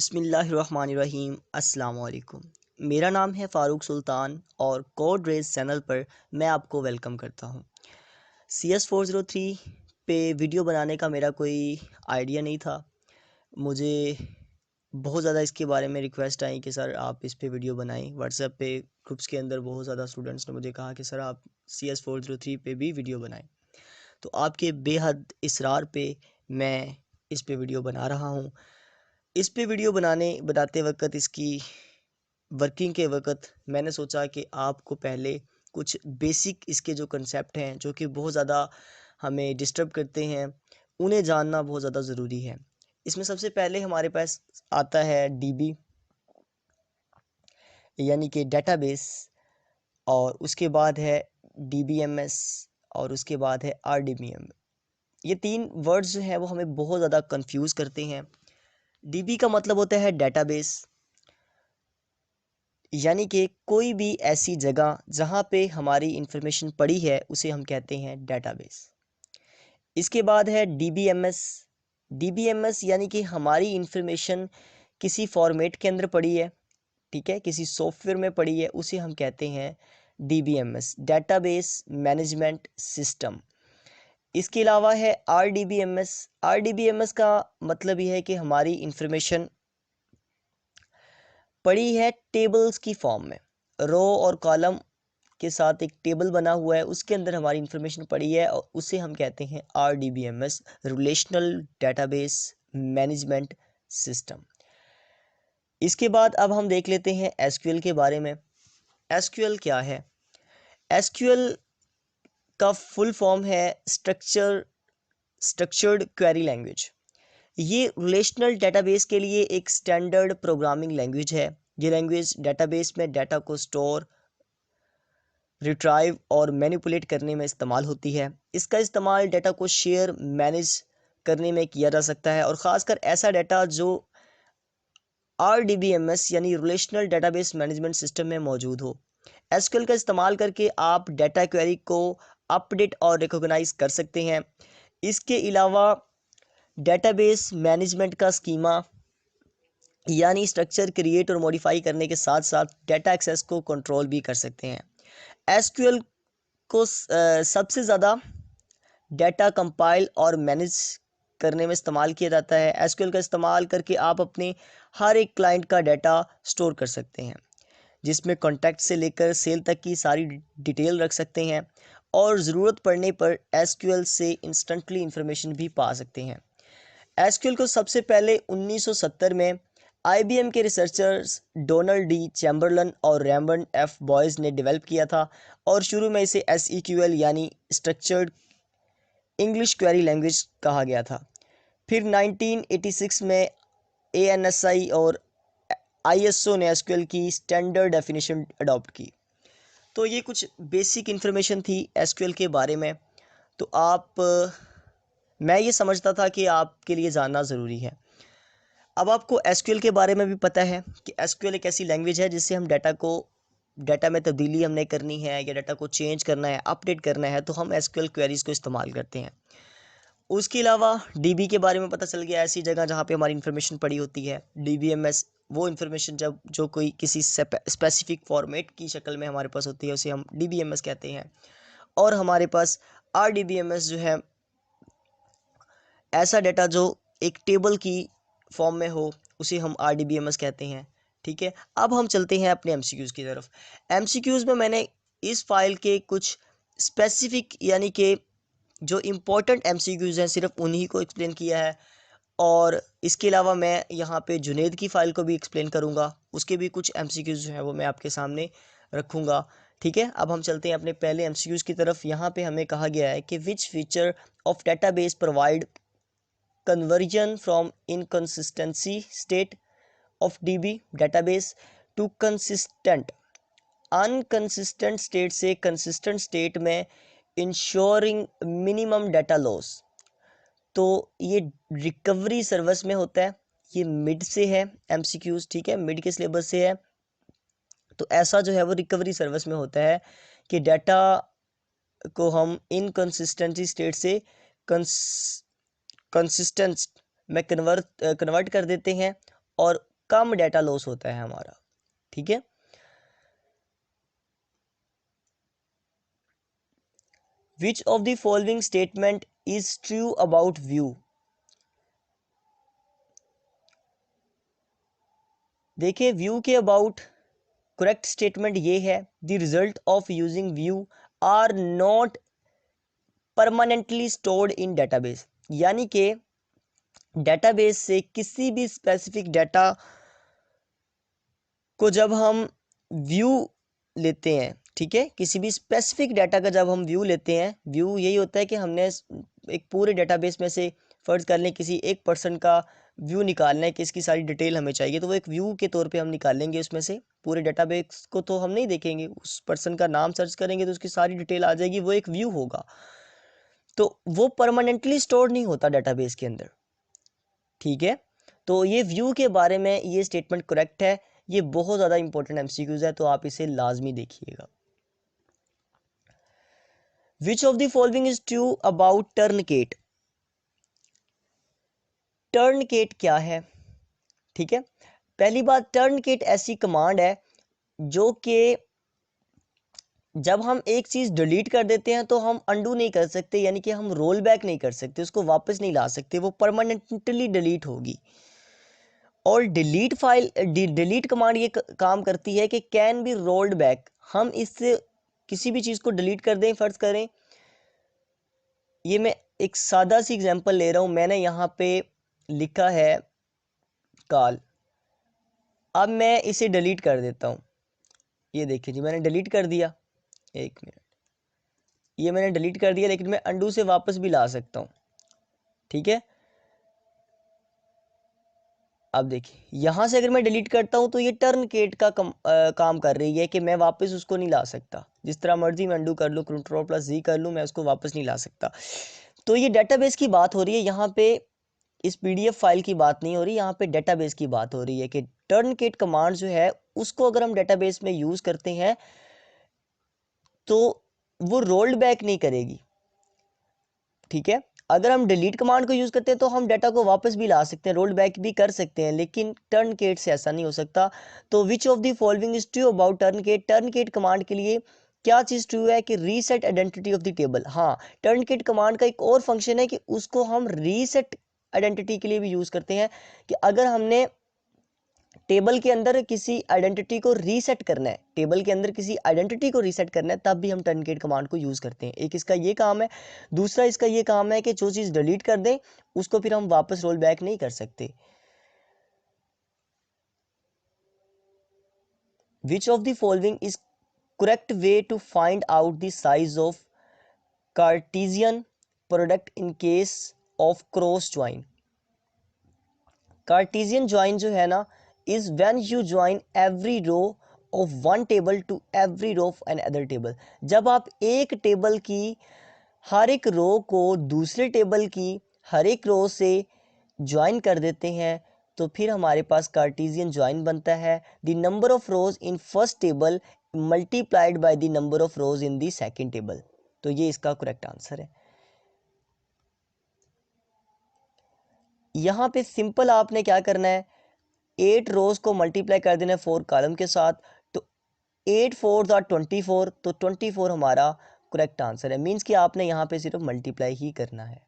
बिस्मिल्लाहिर्रहमानिर्रहीम अस्सलाम वालेकुम। मेरा नाम है फ़ारूक सुल्तान और कोड रेज चैनल पर मैं आपको वेलकम करता हूँ। CS403 पे वीडियो बनाने का मेरा कोई आइडिया नहीं था। मुझे बहुत ज़्यादा इसके बारे में रिक्वेस्ट आई कि सर आप इस पे वीडियो बनाएं। व्हाट्सएप पे ग्रुप्स के अंदर बहुत ज़्यादा स्टूडेंट्स ने मुझे कहा कि सर आप CS403 पे भी वीडियो बनाएं। तो आपके बेहद इसरार पे मैं इस पे वीडियो बना रहा हूँ। इस पे वीडियो बनाते वक्त इसकी वर्किंग के वक्त मैंने सोचा कि आपको पहले कुछ बेसिक इसके जो कंसेप्ट हैं जो कि बहुत ज़्यादा हमें डिस्टर्ब करते हैं उन्हें जानना बहुत ज़्यादा ज़रूरी है। इसमें सबसे पहले हमारे पास आता है DB यानी कि डेटाबेस, और उसके बाद है DBMS और उसके बाद है RDBM। ये तीन वर्ड्स जो हैं वो हमें बहुत ज़्यादा कंफ्यूज करते हैं। DB का मतलब होता है डेटाबेस, यानी कि कोई भी ऐसी जगह जहाँ पे हमारी इंफॉर्मेशन पड़ी है उसे हम कहते हैं डेटाबेस। इसके बाद है DBMS। DBMS यानी कि हमारी इंफॉर्मेशन किसी फॉर्मेट के अंदर पड़ी है, ठीक है, किसी सॉफ्टवेयर में पड़ी है, उसे हम कहते हैं DBMS, डेटाबेस मैनेजमेंट सिस्टम। इसके अलावा है RDBMS। RDBMS का मतलब ये है कि हमारी इंफॉर्मेशन पड़ी है टेबल्स की फॉर्म में, रो और कॉलम के साथ एक टेबल बना हुआ है, उसके अंदर हमारी इंफॉर्मेशन पड़ी है और उसे हम कहते हैं RDBMS, relational database management system. इसके बाद अब हम देख लेते हैं SQL के बारे में। SQL क्या है? SQL का फुल फॉर्म है स्ट्रक्चर्ड क्वेरी लैंग्वेज। ये रिलेशनल डेटाबेस के लिए एक स्टैंडर्ड प्रोग्रामिंग लैंग्वेज है। ये लैंग्वेज डेटाबेस में डाटा को स्टोर, रिट्राइव और मैनिपुलेट करने में इस्तेमाल होती है। इसका इस्तेमाल डाटा को शेयर, मैनेज करने में किया जा सकता है और ख़ासकर ऐसा डाटा जो RDBMS यानी रिलेशनल डेटाबेस मैनेजमेंट सिस्टम में मौजूद हो। SQL का इस्तेमाल करके आप डाटा क्वेरी को अपडेट और रिकॉग्नाइज कर सकते हैं। इसके अलावा डेटाबेस मैनेजमेंट का स्कीमा यानी स्ट्रक्चर क्रिएट और मॉडिफाई करने के साथ साथ डाटा एक्सेस को कंट्रोल भी कर सकते हैं। SQL को सबसे ज़्यादा डाटा कंपाइल और मैनेज करने में इस्तेमाल किया जाता है। SQL का इस्तेमाल करके आप अपने हर एक क्लाइंट का डाटा स्टोर कर सकते हैं, जिसमें कॉन्टैक्ट से लेकर सेल तक की सारी डिटेल रख सकते हैं और ज़रूरत पड़ने पर SQL से इंस्टेंटली इंफॉर्मेशन भी पा सकते हैं। SQL को सबसे पहले 1970 में IBM के रिसर्चर्स डोनाल्ड डी चैम्बरलन और रेमंड एफ बॉयज़ ने डेवलप किया था और शुरू में इसे SEQL यानी स्ट्रक्चर्ड इंग्लिश क्वेरी लैंग्वेज कहा गया था। फिर 1986 में ANSI और ISO ने SQL की स्टैंडर्ड डेफिनेशन अडॉप्ट की। तो ये कुछ बेसिक इन्फॉर्मेशन थी SQL के बारे में। तो मैं ये समझता था कि आपके लिए जानना ज़रूरी है। अब आपको SQL के बारे में भी पता है कि SQL एक ऐसी लैंग्वेज है जिससे हम डाटा में तब्दीली हमने करनी है या डाटा को चेंज करना है, अपडेट करना है, तो हम SQL क्वेरीज़ को इस्तेमाल करते हैं। उसके अलावा DB के बारे में पता चल गया, ऐसी जगह जहाँ पे हमारी इन्फॉर्मेशन पड़ी होती है। DBMS वो इन्फॉर्मेशन जब जो कोई किसी स्पेसिफिक फॉर्मेट की शक्ल में हमारे पास होती है उसे हम DBMS कहते हैं। और हमारे पास RDBMS जो है ऐसा डाटा जो एक टेबल की फॉर्म में हो उसे हम RDBMS कहते हैं। ठीक है, अब हम चलते हैं अपने MCQs की तरफ। MCQs में मैंने इस फाइल के कुछ स्पेसिफिक यानी कि जो इम्पोर्टेंट MCQs हैं सिर्फ उन्हीं को एक्सप्लेन किया है और इसके अलावा मैं यहाँ पे जुनेद की फ़ाइल को भी एक्सप्लेन करूँगा, उसके भी कुछ MCQs जो हैं वो मैं आपके सामने रखूँगा। ठीक है, अब हम चलते हैं अपने पहले MCQs की तरफ। यहाँ पे हमें कहा गया है कि which feature of database provide conversion from inconsistency state of DB database to inconsistent state से कंसिस्टेंट स्टेट में इंश्योरिंग मिनिमम डाटा लॉस। तो ये रिकवरी सर्विस में होता है, ये मिड से है MCQs, ठीक है, मिड के सिलेबस से है। तो ऐसा जो है वो रिकवरी सर्विस में होता है कि डाटा को हम इनकंसिस्टेंसी स्टेट से कंसिस्टेंस में कन्वर्ट कर देते हैं और कम डाटा लॉस होता है हमारा। ठीक है, which of the following statement is true about view. देखिए व्यू के अबाउट करेक्ट स्टेटमेंट ये है, the result of using view are not permanently stored in database. यानी कि डेटाबेस से किसी भी स्पेसिफिक डाटा को जब हम व्यू लेते हैं, ठीक है, किसी भी स्पेसिफिक डाटा का जब हम व्यू लेते हैं, व्यू यही होता है कि हमने एक पूरे डेटाबेस में से फर्ज कर लें किसी एक पर्सन का व्यू निकालना है कि इसकी सारी डिटेल हमें चाहिए, तो वो एक व्यू के तौर पे हम निकालेंगे उसमें से। पूरे डेटाबेस को तो हम नहीं देखेंगे, उस पर्सन का नाम सर्च करेंगे तो उसकी सारी डिटेल आ जाएगी, वो एक व्यू होगा। तो वो परमानेंटली स्टोर नहीं होता डेटाबेस के अंदर। ठीक है, तो ये व्यू के बारे में ये स्टेटमेंट करेक्ट है। ये बहुत ज़्यादा इंपॉर्टेंट एमसीक्यूज है, तो आप इसे लाजमी देखिएगा। Which of the following is true about truncate. Truncate क्या है? ठीक है, पहली बात, टर्नकेट ऐसी कमांड है जो कि जब हम एक चीज़ डिलीट कर देते हैं तो हम अंडू नहीं कर सकते, यानी कि हम रोल बैक नहीं कर सकते, उसको वापस नहीं ला सकते, वो परमानेंटली डिलीट होगी। और डिलीट फाइल डिलीट कमांड ये काम करती है कि कैन बी रोल्ड बैक। हम इससे किसी भी चीज़ को डिलीट कर दें, फर्ज करें, ये मैं एक सादा सी एग्जांपल ले रहा हूँ, मैंने यहाँ पे लिखा है कॉल, अब मैं इसे डिलीट कर देता हूँ। ये देखिए जी, मैंने डिलीट कर दिया, एक मिनट, ये मैंने डिलीट कर दिया, लेकिन मैं अंडू से वापस भी ला सकता हूँ। ठीक है, अब देखिए यहाँ से अगर मैं डिलीट करता हूँ तो ये टर्नकेट का काम कर रही है कि मैं वापस उसको नहीं ला सकता, जिस तरह मर्जी मैं अंडू कर लूँ, Ctrl+Z कर लूँ, मैं उसको वापस नहीं ला सकता। तो ये डेटाबेस की बात हो रही है यहाँ पे, इस पीडीएफ फाइल की बात नहीं हो रही, यहाँ पे डेटाबेस की बात हो रही है कि टर्नकेट कमांड जो है उसको अगर हम डेटाबेस में यूज़ करते हैं तो वो रोल्ड बैक नहीं करेगी। ठीक है, अगर हम डिलीट कमांड को यूज़ करते हैं तो हम डाटा को वापस भी ला सकते हैं, रोल बैक भी कर सकते हैं, लेकिन टर्नकेट से ऐसा नहीं हो सकता। तो which of the following is true about truncate. Truncate command के लिए क्या चीज़ ट्रू है कि reset identity of the table. हाँ, टर्नकेट कमांड का एक और फंक्शन है कि उसको हम रीसेट आइडेंटिटी के लिए भी यूज़ करते हैं, कि अगर हमने टेबल के अंदर किसी आइडेंटिटी को रीसेट करना है, टेबल के अंदर किसी आइडेंटिटी को रीसेट करना है, तब भी हम टर्नकेट कमांड को यूज़ करते हैं। एक इसका ये काम है, दूसरा इसका ये काम है कि जो चीज़ डिलीट कर दें उसको फिर हम वापस रोल बैक नहीं कर सकते। Which of the following is correct way to find out the size of cartesian product in case of cross join. Cartesian join जो है ना, is when you join every row of one table to every row of an other table. जब आप एक table की हर एक रो को दूसरे टेबल की हर एक रो से ज्वाइन कर देते हैं तो फिर हमारे पास कार्टेशियन ज्वाइन बनता है। The number of rose in first table multiplied by the number of rose in the second table. तो ये इसका करेक्ट आंसर है। यहाँ पे सिंपल आपने क्या करना है, 8 रोज को मल्टीप्लाई कर देना है 4 कॉलम के साथ, तो 8 4 आर 24, तो 24 हमारा करेक्ट आंसर है। मीन्स कि आपने यहाँ पे सिर्फ मल्टीप्लाई ही करना है।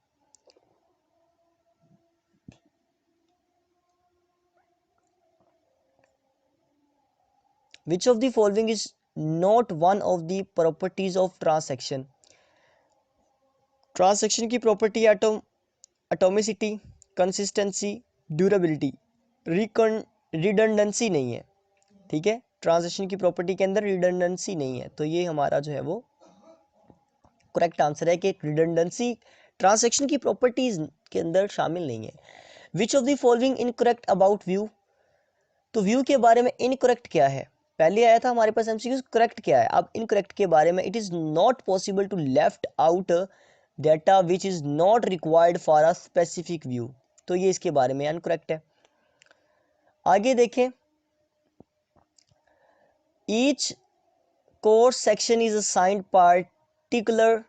Which of the following is not one of the properties of transaction. Transaction की property atomicity, consistency, durability, redundancy नहीं है। ठीक है, ट्रांजैक्शन की प्रॉपर्टी के अंदर रिडंडेंसी नहीं है, तो ये हमारा जो है वो करेक्ट आंसर है कि रिडंडेंसी ट्रांजैक्शन की प्रॉपर्टीज के अंदर शामिल नहीं है। Which of the following incorrect about view. तो व्यू के बारे में इनकरेक्ट क्या है, पहले आया था हमारे पास एमसीक्यू, करेक्ट क्या है। अब इनकरेक्ट के बारे में, it is not possible to left out data which is not required for a specific view. तो ये इसके बारे में इनकरेक्ट है। आगे देखें, each course section is assigned particular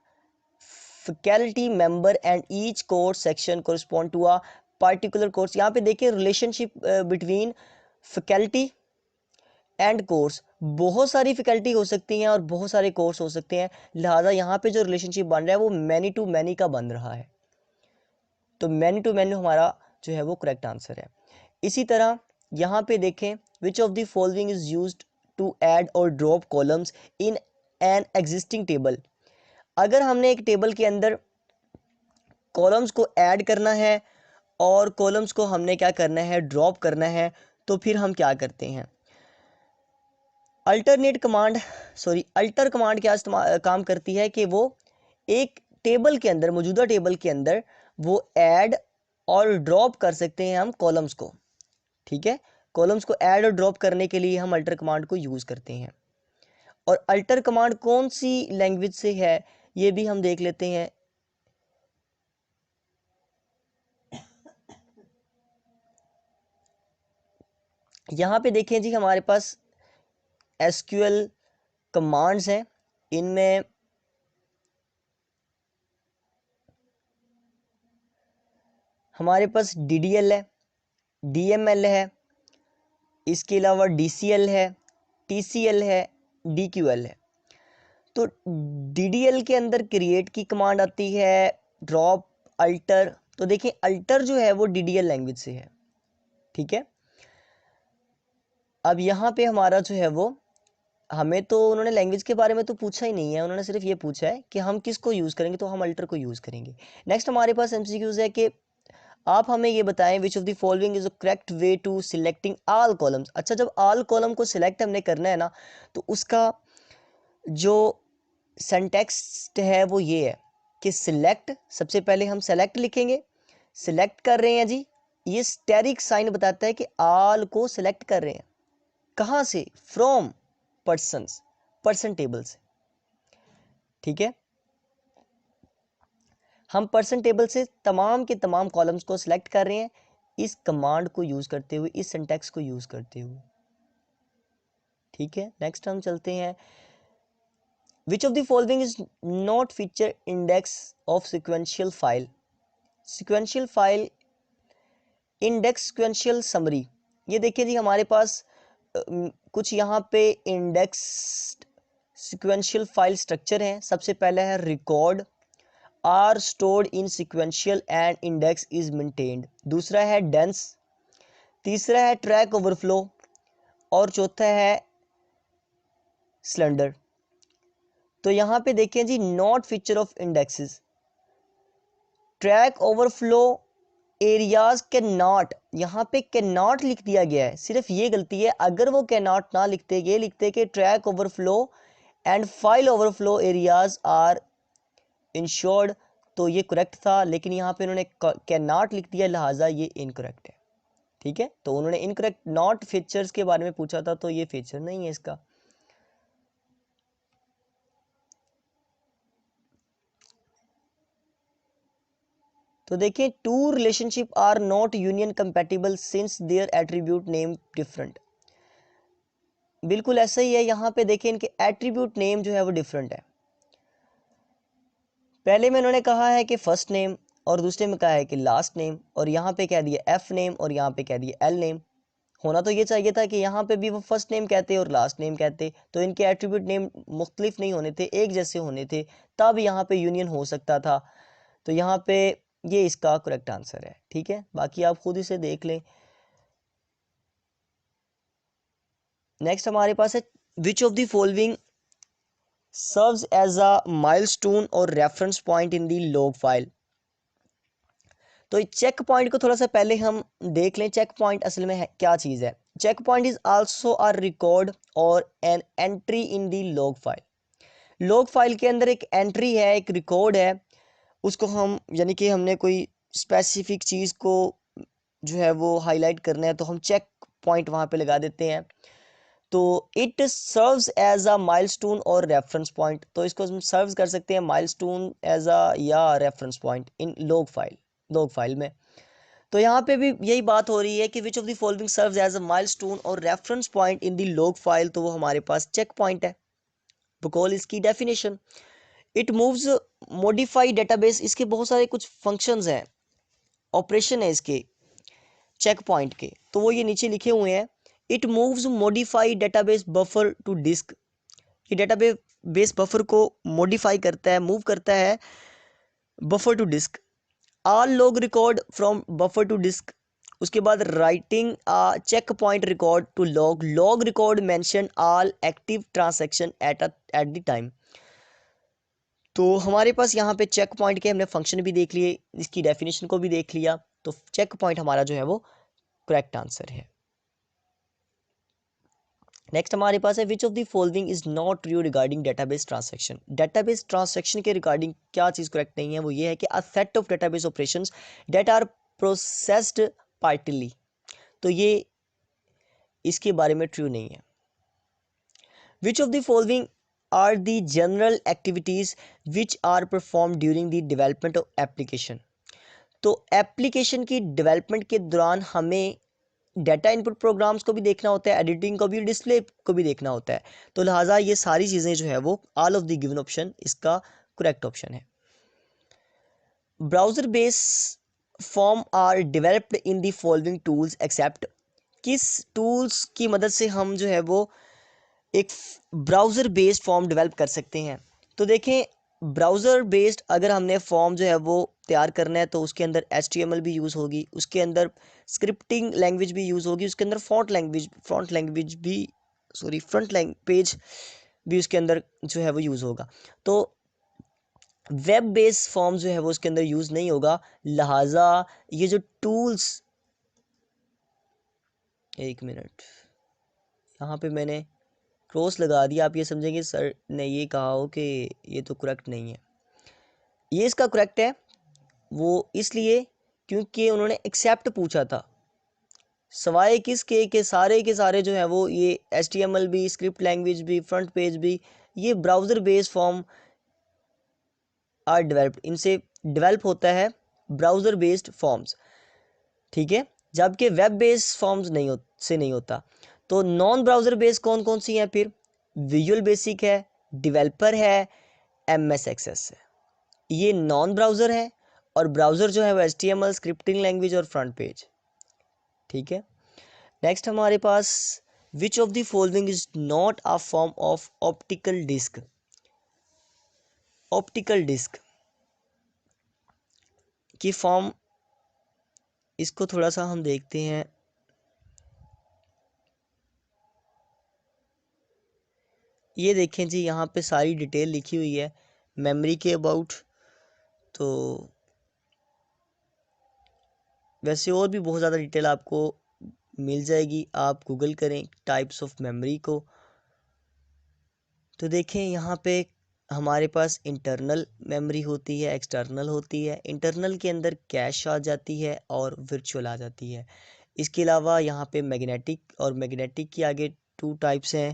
faculty member and each course section correspond to a particular course। यहाँ पे देखिए relationship between faculty and course, बहुत सारी फैकल्टी हो सकती हैं और बहुत सारे कोर्स हो सकते हैं, लिहाजा यहाँ पे जो रिलेशनशिप बन रहा है वो मैनी टू मैनी का बन रहा है, तो मैनी टू मैनी हमारा जो है वो करेक्ट आंसर है। इसी तरह यहाँ पे देखें, which of the following is used to add or drop columns in an existing table. अगर हमने एक टेबल के अंदर कॉलम्स को ऐड करना है और कॉलम्स को हमने क्या करना है, ड्रॉप करना है, तो फिर हम क्या करते हैं, अल्टर कमांड क्या काम करती है कि वो एक टेबल के अंदर, मौजूदा टेबल के अंदर वो ऐड और ड्रॉप कर सकते हैं हम कॉलम्स को, ठीक है। कॉलम्स को ऐड और ड्रॉप करने के लिए हम अल्टर कमांड को यूज़ करते हैं। और अल्टर कमांड कौन सी लैंग्वेज से है ये भी हम देख लेते हैं। यहाँ पे देखें जी, हमारे पास एसक्यूएल कमांड्स हैं, इनमें हमारे पास DDL है, DML है, इसके अलावा DCL है, TCL है, DQL है। तो DDL के अंदर क्रिएट की कमांड आती है, ड्रॉप, अल्टर। तो देखिए अल्टर जो है वो DDL लैंग्वेज से है, ठीक है। अब यहाँ पे हमारा जो है वो, हमें तो उन्होंने लैंग्वेज के बारे में तो पूछा ही नहीं है, उन्होंने सिर्फ ये पूछा है कि हम किसको यूज़ करेंगे, तो हम अल्टर को यूज़ करेंगे। नेक्स्ट हमारे पास MCQs है कि आप हमें ये बताएं which of the following is the correct way to selecting all columns. अच्छा, जब ऑल कॉलम को सिलेक्ट हमने करना है ना, तो उसका जो सिंटैक्स है वो ये है कि सिलेक्ट, सबसे पहले हम सेलेक्ट लिखेंगे, सिलेक्ट कर रहे हैं जी, ये स्टेरिक साइन बताता है कि ऑल को सिलेक्ट कर रहे हैं। कहाँ से, फ्रॉम पर्सन्स, पर्सन टेबल से, ठीक है। हम पर्सन टेबल से तमाम के तमाम कॉलम्स को सिलेक्ट कर रहे हैं इस कमांड को यूज करते हुए, इस सिंटैक्स को यूज करते हुए, ठीक है। नेक्स्ट हम चलते हैं, विच of the following is not feature index of sequential file. Sequential file index sequential summary, ये देखिए जी हमारे पास कुछ यहाँ पे इंडेक्स सिक्वेंशियल फाइल स्ट्रक्चर हैं। सबसे पहला है record, are stored in sequential and index is maintained. दूसरा है डेंस, तीसरा है ट्रैक ओवरफ्लो और चौथा है सिलेंडर। तो यहाँ पे देखें जी, not feature of indexes, track overflow areas के नॉट, यहाँ पे कैन नॉट लिख दिया गया है, सिर्फ ये गलती है। अगर वो कैन नॉट ना लिखते, ये लिखते कि track overflow and file overflow areas are insured, तो ये करेक्ट था। लेकिन यहाँ पे उन्होंने कैन नॉट लिख दिया, लिहाजा ये इनकरेक्ट है, ठीक है। तो उन्होंने इनकरेक्ट नॉट फीचर्स के बारे में पूछा था, तो ये फीचर नहीं है इसका। तो देखिए, two relationship are not union compatible since their attribute name different. बिल्कुल ऐसा ही है, यहाँ पे देखें इनके एट्रीब्यूट नेम जो है वो डिफरेंट है। पहले में उन्होंने कहा है कि फर्स्ट नेम और दूसरे में कहा है कि लास्ट नेम, और यहाँ पे कह दिया एफ नेम और यहाँ पे कह दिया एल नेम। होना तो ये चाहिए था कि यहाँ पे भी वो फर्स्ट नेम कहते और लास्ट नेम कहते, तो इनके एट्रीब्यूट नेम मुख्तलिफ नहीं होने थे, एक जैसे होने थे, तब यहाँ पे यूनियन हो सकता था। तो यहाँ पे ये इसका करेक्ट आंसर है, ठीक है। बाकी आप खुद इसे देख लें। नेक्स्ट हमारे पास है, which of the following serves as a milestone और reference point in the log file. तो चेक पॉइंट को थोड़ा सा पहले हम देख लें, चेक पॉइंट असल में है क्या चीज़ है। Checkpoint is also a record or an entry in the log file. Log file के अंदर एक एंट्री है, एक रिकॉर्ड है, उसको हम, यानी कि हमने कोई स्पेसिफिक चीज़ को जो है वो हाईलाइट करना है, तो हम चेक पॉइंट वहाँ पे लगा देते हैं। तो it serves as a milestone और रेफरेंस पॉइंट, तो इसको हम सर्व कर सकते हैं माइलस्टोन एज अ या रेफरेंस पॉइंट इन लॉग फाइल में। तो यहाँ पे भी यही बात हो रही है कि which of the following serves as a milestone और reference point in the log file, तो वो हमारे पास चेक पॉइंट है। बकौल इसकी definition, it moves modify database, इसके बहुत सारे कुछ फंक्शंस हैं, ऑपरेशन है इसके चेक पॉइंट के, तो वो ये नीचे लिखे हुए हैं it moves modify database buffer to disk, ये डेटाबेस बफर को मॉडिफाई करता है, मूव करता है buffer to disk. All log record from buffer to disk, उसके बाद writing check point record to log, log record mention all active transaction at the time. तो हमारे पास यहाँ पे चेक पॉइंट के हमने फंक्शन भी देख लिए, इसकी डेफिनेशन को भी देख लिया, तो चेक पॉइंट हमारा जो है वो करेक्ट आंसर है। नेक्स्ट हमारे पास है which of the following is not true regarding database transaction. Database transaction के रिगार्डिंग क्या चीज़ करेक्ट नहीं है, वो ये है कि a set of database operations that are processed partly, तो ये इसके बारे में ट्रू नहीं है। Which of the following are the general activities which are perform during the development of application, तो एप्लीकेशन की डेवलपमेंट के दौरान हमें डाटा इनपुट प्रोग्राम्स को भी देखना होता है, एडिटिंग को भी, डिस्प्ले को भी देखना होता है, तो लिहाजा ये सारी चीज़ें जो है वो all of the given option इसका करेक्ट ऑप्शन है। Browser base form are developed in the following tools except, किस टूल्स की मदद से हम जो है वो एक ब्राउज़र बेस्ड फॉर्म डेवलप कर सकते हैं। तो देखें, ब्राउज़र बेस्ड अगर हमने फॉर्म जो है वो तैयार करना है तो उसके अंदर HTML भी यूज़ होगी, उसके अंदर स्क्रिप्टिंग लैंग्वेज भी यूज़ होगी, उसके अंदर फ्रंट लैंग पेज भी उसके अंदर जो है वो यूज़ होगा। तो वेब बेस्ड फॉर्म जो है वो उसके अंदर यूज़ नहीं होगा, लिहाजा ये जो टूल्स, एक मिनट, यहाँ पे मैंने क्रॉस लगा दिया, आप ये समझेंगे सर ने ये कहा हो कि ये तो करेक्ट नहीं है। ये इसका करेक्ट है, वो इसलिए क्योंकि उन्होंने एक्सेप्ट पूछा था, सवाए किसके के सारे जो है वो ये HTML भी, स्क्रिप्ट लैंग्वेज भी, फ्रंट पेज भी, ये browser based form are developed, इनसे डेवलप होता है ब्राउज़र बेस्ड फॉर्म्स, ठीक है, जबकि वेब बेस्ड फॉर्म्स नहीं होता। तो नॉन ब्राउज़र बेस्ड कौन कौन सी हैं फिर? विजुअल बेसिक है, डेवलपर है, MS एक्सेस है, ये नॉन ब्राउज़र है, और ब्राउज़र जो है वो HTML, scripting language or front page, ठीक है। नेक्स्ट हमारे पास which of the following is not a form of optical disc. Optical disc की फॉर्म, इसको थोड़ा सा हम देखते हैं। ये देखें जी, यहाँ पे सारी डिटेल लिखी हुई है मेमोरी के अबाउट, तो वैसे और भी बहुत ज़्यादा डिटेल आपको मिल जाएगी, आप गूगल करें टाइप्स ऑफ मेमोरी को। तो देखें यहाँ पे हमारे पास इंटरनल मेमोरी होती है, एक्सटर्नल होती है। इंटरनल के अंदर कैश आ जाती है और वर्चुअल आ जाती है। इसके अलावा यहाँ पे मैग्नेटिक, और मैग्नेटिक की आगे टू टाइप्स हैं,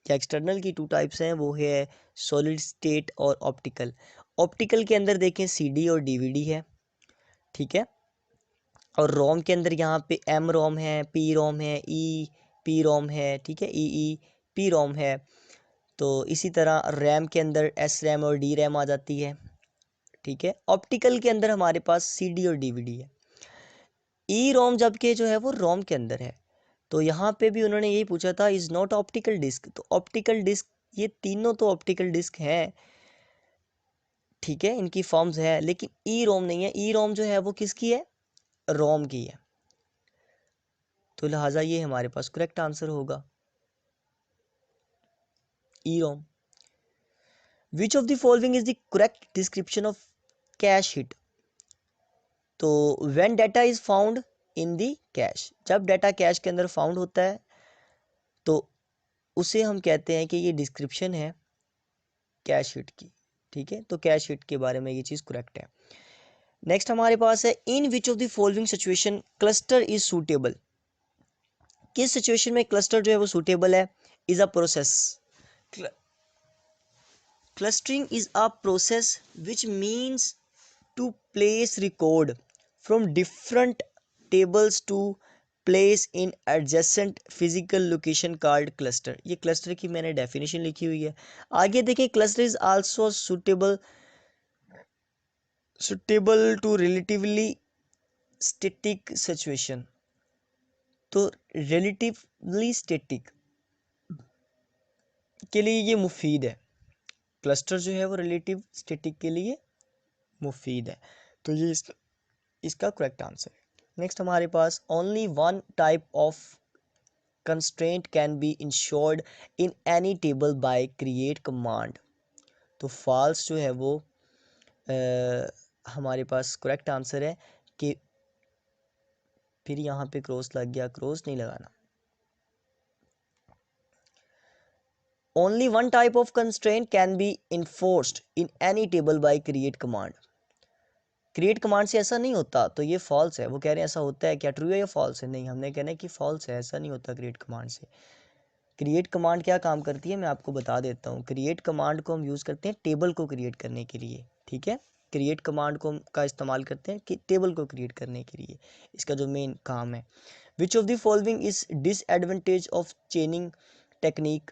या एक्सटर्नल की टू टाइप्स हैं, वो है सॉलिड स्टेट और ऑप्टिकल। ऑप्टिकल के अंदर देखें CD और DVD है, ठीक है, और रोम के अंदर यहाँ पे M रोम है, P रोम है, EP रोम है, ठीक है, EEP रोम है। तो इसी तरह रैम के अंदर SRAM और DRAM आ जाती है, ठीक है। ऑप्टिकल के अंदर हमारे पास CD और DVD है। ई रोम जबकि जो है वो रोम के अंदर है। तो यहाँ पे भी उन्होंने यही पूछा था इज़ नॉट ऑप्टिकल डिस्क, तो ऑप्टिकल डिस्क, ये तीनों तो ऑप्टिकल डिस्क हैं, ठीक है, इनकी फॉर्म्स है, लेकिन ई रोम नहीं है। ई रोम जो है वो किसकी है? रोम की है, तो लिहाजा ये हमारे पास करेक्ट आंसर होगा E ROM. Which of the following is the correct description of cache hit, तो when data is found in the cache, जब डाटा कैश के अंदर फाउंड होता है तो उसे हम कहते हैं कि ये डिस्क्रिप्शन है कैश हिट की, ठीक है। तो कैश हिट के बारे में ये चीज़ करेक्ट है। नेक्स्ट हमारे पास है in which of the following situation cluster is suitable, किस सिचुएशन में क्लस्टर जो है वो सूटेबल है? Is a process, clustering is a process which means to place record from different tables to place in adjacent physical location called cluster। ये cluster की मैंने definition लिखी हुई है। आगे देखिए, cluster is also suitable to relatively static situation। तो relatively static के लिए ये मुफीद है, क्लस्टर जो है वो रिलेटिव स्टैटिक के लिए मुफीद है। तो ये इसका करेक्ट आंसर है। नेक्स्ट हमारे पास only one type of constraint can be insured in any table by create command. तो फॉल्स जो है वो हमारे पास करेक्ट आंसर है कि फिर यहाँ पे क्रॉस लग गया, क्रॉस नहीं लगाना। Only one type of constraint can B enforced in any table by create command. Create command से ऐसा नहीं होता, तो ये फॉल्स है। वो कह रहे हैं ऐसा होता है क्या, ट्रू है या फॉल्स है? नहीं, हमने कहना है कि फॉल्स है, ऐसा नहीं होता क्रिएट कमांड से। क्रिएट कमांड क्या काम करती है मैं आपको बता देता हूँ। क्रिएट कमांड को हम यूज़ करते हैं टेबल को क्रिएट करने के लिए, ठीक है। क्रिएट कमांड को का इस्तेमाल करते हैं कि टेबल को क्रिएट करने के लिए, इसका जो मेन काम है। Which of the following is disadvantage of chaining technique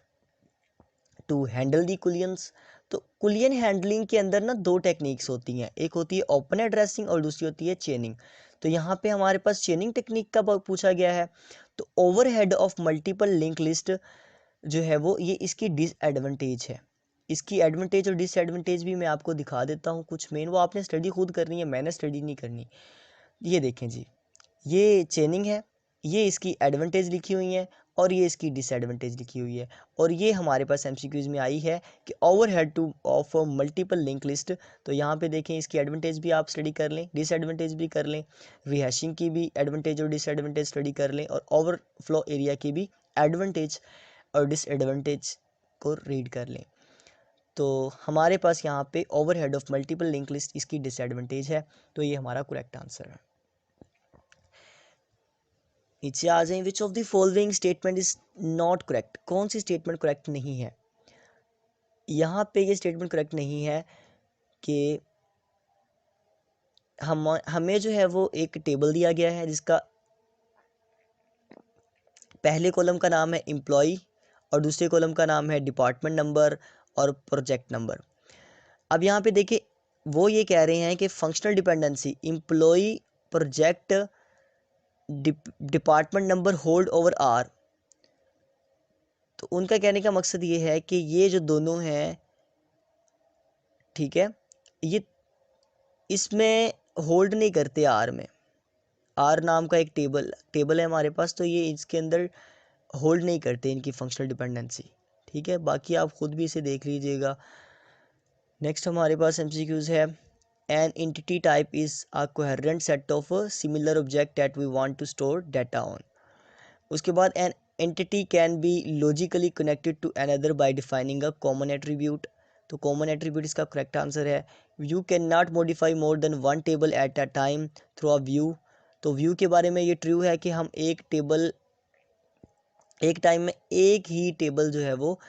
to handle the collisions. तो कुलियन हैंडलिंग के अंदर ना दो टेक्निक्स होती हैं, एक होती है ओपन एड्रेसिंग और दूसरी होती है चेनिंग। तो यहाँ पे हमारे पास चेनिंग टेक्निक का पूछा गया है। तो overhead of multiple link list जो है वो ये इसकी डिसएडवांटेज है। इसकी एडवांटेज और डिसएडवांटेज भी मैं आपको दिखा देता हूँ कुछ मेन, वो आपने स्टडी खुद करनी है, मैंने स्टडी नहीं करनी। ये देखें जी, ये चेनिंग है, ये इसकी एडवांटेज लिखी हुई है और ये इसकी डिसएडवांटेज लिखी हुई है। और ये हमारे पास एमसीक्यूज में आई है कि overhead two of multiple link list. तो यहाँ पे देखें इसकी एडवांटेज भी आप स्टडी कर लें, डिसएडवांटेज भी कर लें, रिहैशिंग की भी एडवांटेज और डिसएडवांटेज स्टडी कर लें, और ओवरफ्लो एरिया की भी एडवांटेज और डिसएडवांटेज को रीड कर लें। तो हमारे पास यहाँ पे overhead of multiple link list इसकी डिसएडवांटेज है, तो ये हमारा करेक्ट आंसर है। नीचे आ जाएं, विच of the following statement is not correct. कौन सी स्टेटमेंट करेक्ट नहीं है? यहाँ पे ये स्टेटमेंट करेक्ट नहीं है कि हमें जो है वो एक टेबल दिया गया है जिसका पहले कॉलम का नाम है एम्प्लॉय और दूसरे कॉलम का नाम है डिपार्टमेंट नंबर और प्रोजेक्ट नंबर। अब यहाँ पे देखिए वो ये कह रहे हैं कि functional dependency employ project department number hold over R. तो उनका कहने का मकसद ये है कि ये जो दोनों हैं, ठीक है, ये इसमें होल्ड नहीं करते आर में। आर नाम का एक टेबल है हमारे पास, तो ये इसके अंदर होल्ड नहीं करते इनकी फंक्शनल डिपेंडेंसी, ठीक है। बाकी आप खुद भी इसे देख लीजिएगा। नेक्स्ट हमारे पास एमसीक्यूज है, an entity type is a coherent set of similar object that we want to store data on. उसके बाद an entity can be logically connected to another by defining a common attribute. तो common attribute इसका correct answer है। View can not modify more than one table at a time through a view. तो view के बारे में ये true है कि हम एक टाइम में एक ही टेबल जो है वो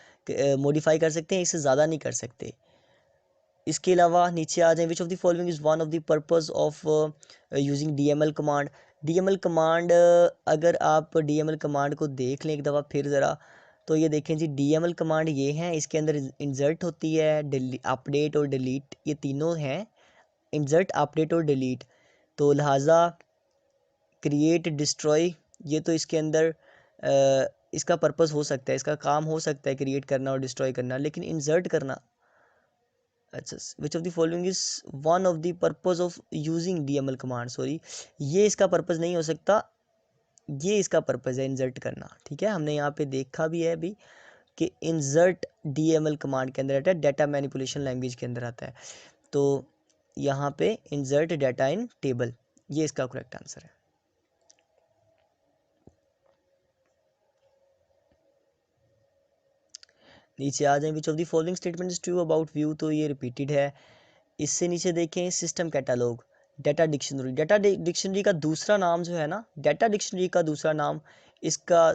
मॉडिफाई कर सकते हैं, इससे ज़्यादा नहीं कर सकते। इसके अलावा नीचे आ जाएं, विच of the following is one of the purpose of using DML command. DML command, अगर आप डीएमएल कमांड को देख लें एक दफ़ा फिर ज़रा, तो ये देखें जी, डीएमएल कमांड ये है, इसके अंदर इंसर्ट होती है, अपडेट और डिलीट, ये तीनों हैं, इंसर्ट अपडेट और डिलीट। तो लिहाजा क्रिएट डिस्ट्रॉय, ये तो इसके अंदर इसका पर्पस हो सकता है, इसका काम हो सकता है क्रिएट करना और डिस्ट्रॉय करना, लेकिन इंसर्ट करना, अच्छा, विच of the following is one of the purpose of using DML command, sorry, ये इसका पर्पस नहीं हो सकता, ये इसका पर्पस है इंसर्ट करना, ठीक है। हमने यहाँ पे देखा भी है अभी कि इंसर्ट डीएमएल कमांड के अंदर आता है, डाटा मैनिपुलेशन लैंग्वेज के अंदर आता है। तो यहाँ पे इंसर्ट डाटा इन टेबल, ये इसका करेक्ट आंसर है। नीचे आ जाए, विच of the following statement is true about view, तो ये रिपीटेड है। इससे नीचे देखें, system catalogue, data dictionary. Data dictionary का दूसरा नाम जो है ना, डाटा डिक्शनरी का दूसरा नाम, इसका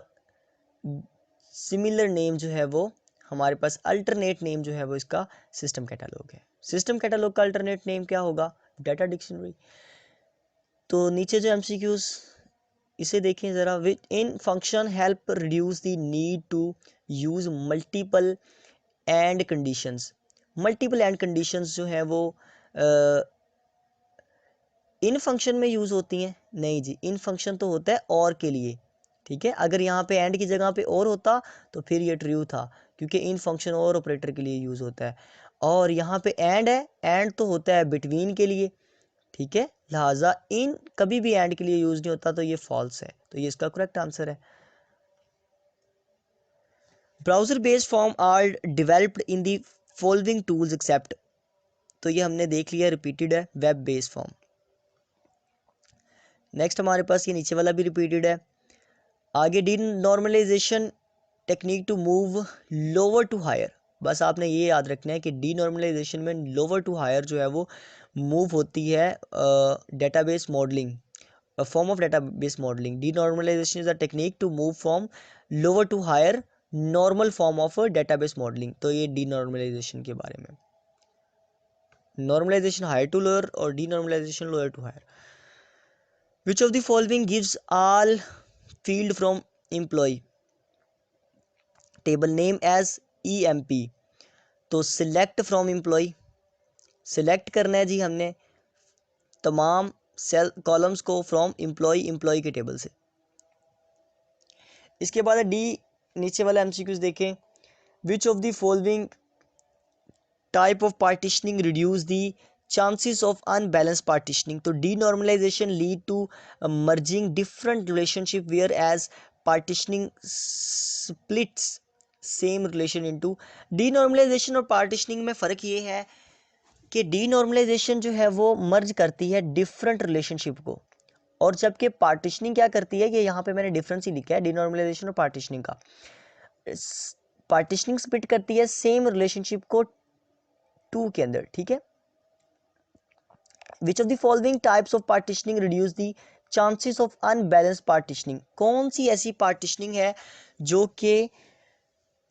सिमिलर नेम जो है वो हमारे पास, अल्टरनेट नेम जो है वो इसका सिस्टम कैटालॉग है। सिस्टम कैटालॉग का अल्टरनेट नेम क्या होगा? Data dictionary. तो नीचे जो एमसीक्यूज, इसे देखें ज़रा, which in function help reduce the need to use multiple and conditions. Multiple and conditions जो है वो इन फंक्शन में यूज़ होती हैं? नहीं जी, इन फंक्शन तो होता है और के लिए, ठीक है, अगर यहाँ पे एंड की जगह पे और होता तो फिर ये ट्रू था, क्योंकि इन फंक्शन और ऑपरेटर के लिए यूज़ होता है। और यहाँ पे एंड है, एंड तो होता है बिटवीन के लिए, ठीक है, लिहाजा इन कभी भी एंड के लिए यूज़ नहीं होता, तो ये फॉल्स है, तो ये इसका करेक्ट आंसर है। Browser based form are developed in the following tools except, तो ये हमने देख लिया, रिपीटेड है वेब बेस्ड फॉर्म। नेक्स्ट हमारे पास ये नीचे वाला भी रिपीटेड है। आगे denormalization technique to move lower to higher, बस आपने ये याद रखना है कि डी नॉर्मलाइजेशन में लोअर टू हायर जो है वो मूव होती है database modelling, form of database modelling. Denormalization is a technique to move from lower to higher normal form of database modelling, तो ये डी नॉर्मलाइजेशन के बारे में। नॉर्मलाइजेशन हायर टू लोअर और denormalization lower to higher. Which of the following gives all field from employee table name as EMP, तो select from employee, select करना है जी हमने तमाम सेल कॉलम्स को फ्रॉम एम्प्लॉय के टेबल से। इसके बाद डी नीचे वाला MCQs देखें। Which of the following type of partitioning reduce the chances of unbalance partitioning, तो denormalization lead to merging different relationship whereas partitioning splits same relation into. Denormalization और partitioning में फ़र्क ये है कि D normalisation जो है वो मर्ज करती है डिफरेंट रिलेशनशिप को, और जबकि पार्टीशनिंग क्या करती है, कि यहाँ पे मैंने डिफरेंस ही लिखा है डी नॉर्मलाइजेशन और पार्टीशनिंग का। पार्टीशनिंग स्प्लिट करती है सेम रिलेशनशिप को टू के अंदर, ठीक है। Which of the following types of partitioning reduce the chances of unbalance partitioning, कौन सी ऐसी पार्टीशनिंग है जो कि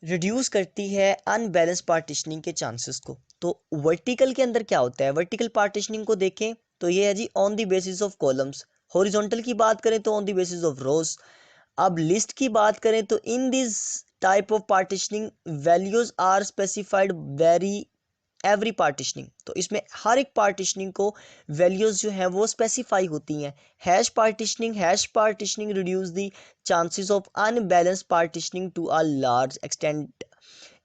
रिड्यूस करती है अनबैलेंस पार्टीशनिंग के चांसेस को। तो वर्टिकल के अंदर क्या होता है, वर्टिकल पार्टीशनिंग को देखें तो ये है जी on the basis of columns. Horizontal की बात करें तो on the basis of rows. अब लिस्ट की बात करें तो in this type of partitioning values are specified very every partitioning, तो इसमें हर एक पार्टीशनिंग को वैल्यूज जो है वो स्पेसिफाई होती हैं। Hash partitioning reduce the chances of unbalance partitioning to a large extent.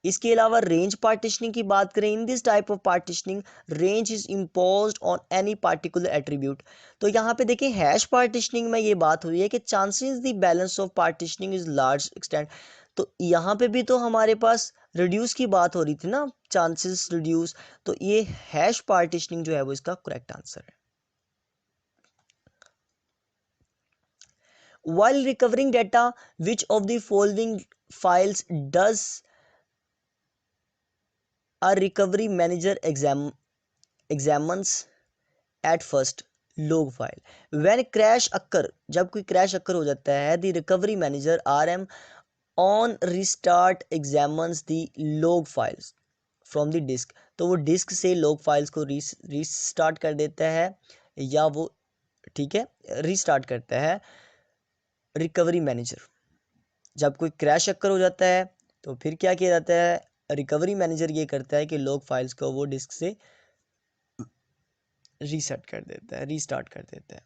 इसके अलावा रेंज पार्टीशनिंग की बात करें, in this type of partitioning range is imposed on any particular attribute. तो यहाँ पे देखिए हैश पार्टीशनिंग में ये बात हुई है कि chances the balance of partitioning is large extent, तो यहाँ पे भी तो हमारे पास रिड्यूस की बात हो रही थी ना, चांसेस रिड्यूस, तो ये हैश पार्टीशनिंग जो है वो इसका करेक्ट आंसर है। While recovering data, which of the following files does a recovery manager examines at first? log file when crash occur, जब कोई क्रैश अक्कर हो जाता है, the recovery manager RM on restart examines the log files from the disk, तो वो disc से log files को restart कर देता है, या वो ठीक है रीस्टार्ट करता है रिकवरी मैनेजर। जब कोई क्रैश अक्कर हो जाता है तो फिर क्या किया जाता है, रिकवरी मैनेजर ये करता है कि लॉग फाइल्स को वो डिस्क से रीसेट कर देता है, रीस्टार्ट कर देता है।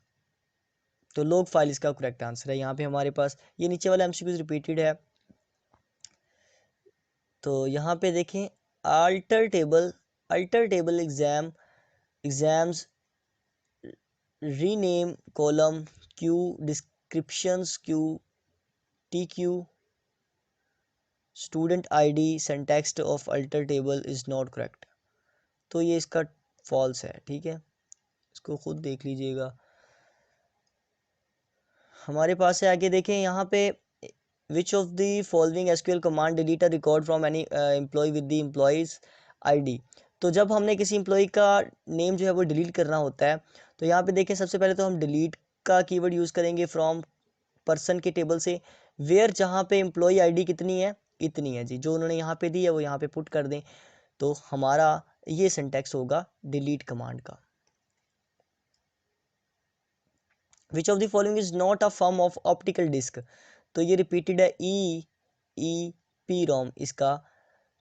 तो लॉग फाइल इसका करेक्ट आंसर है। यहाँ पे हमारे पास ये नीचे वाला MCQ रिपीटेड है, तो यहाँ पे देखें alter table exams rename column Q descriptions Q TQ student ID syntax of alter table is not correct, तो ये इसका फॉल्स है, ठीक है, इसको खुद देख लीजिएगा। हमारे पास है आगे देखें यहाँ पे which of the following SQL command delete a record from any employ with the employees ID, तो जब हमने किसी एम्प्लॉय का नेम जो है वो डिलीट करना होता है, तो यहाँ पे देखें सबसे पहले तो हम डिलीट का कीवर्ड यूज़ करेंगे फ्रॉम पर्सन के टेबल से, वेयर जहाँ पे एम्प्लॉय ID कितनी है, इतनी है जी, जो उन्होंने यहाँ पे दी है वो यहाँ पे पुट कर दें, तो हमारा ये सिंटैक्स होगा डिलीट कमांड का। Which of the following is not a form of optical disk, तो ये रिपीटेड है EEPROM इसका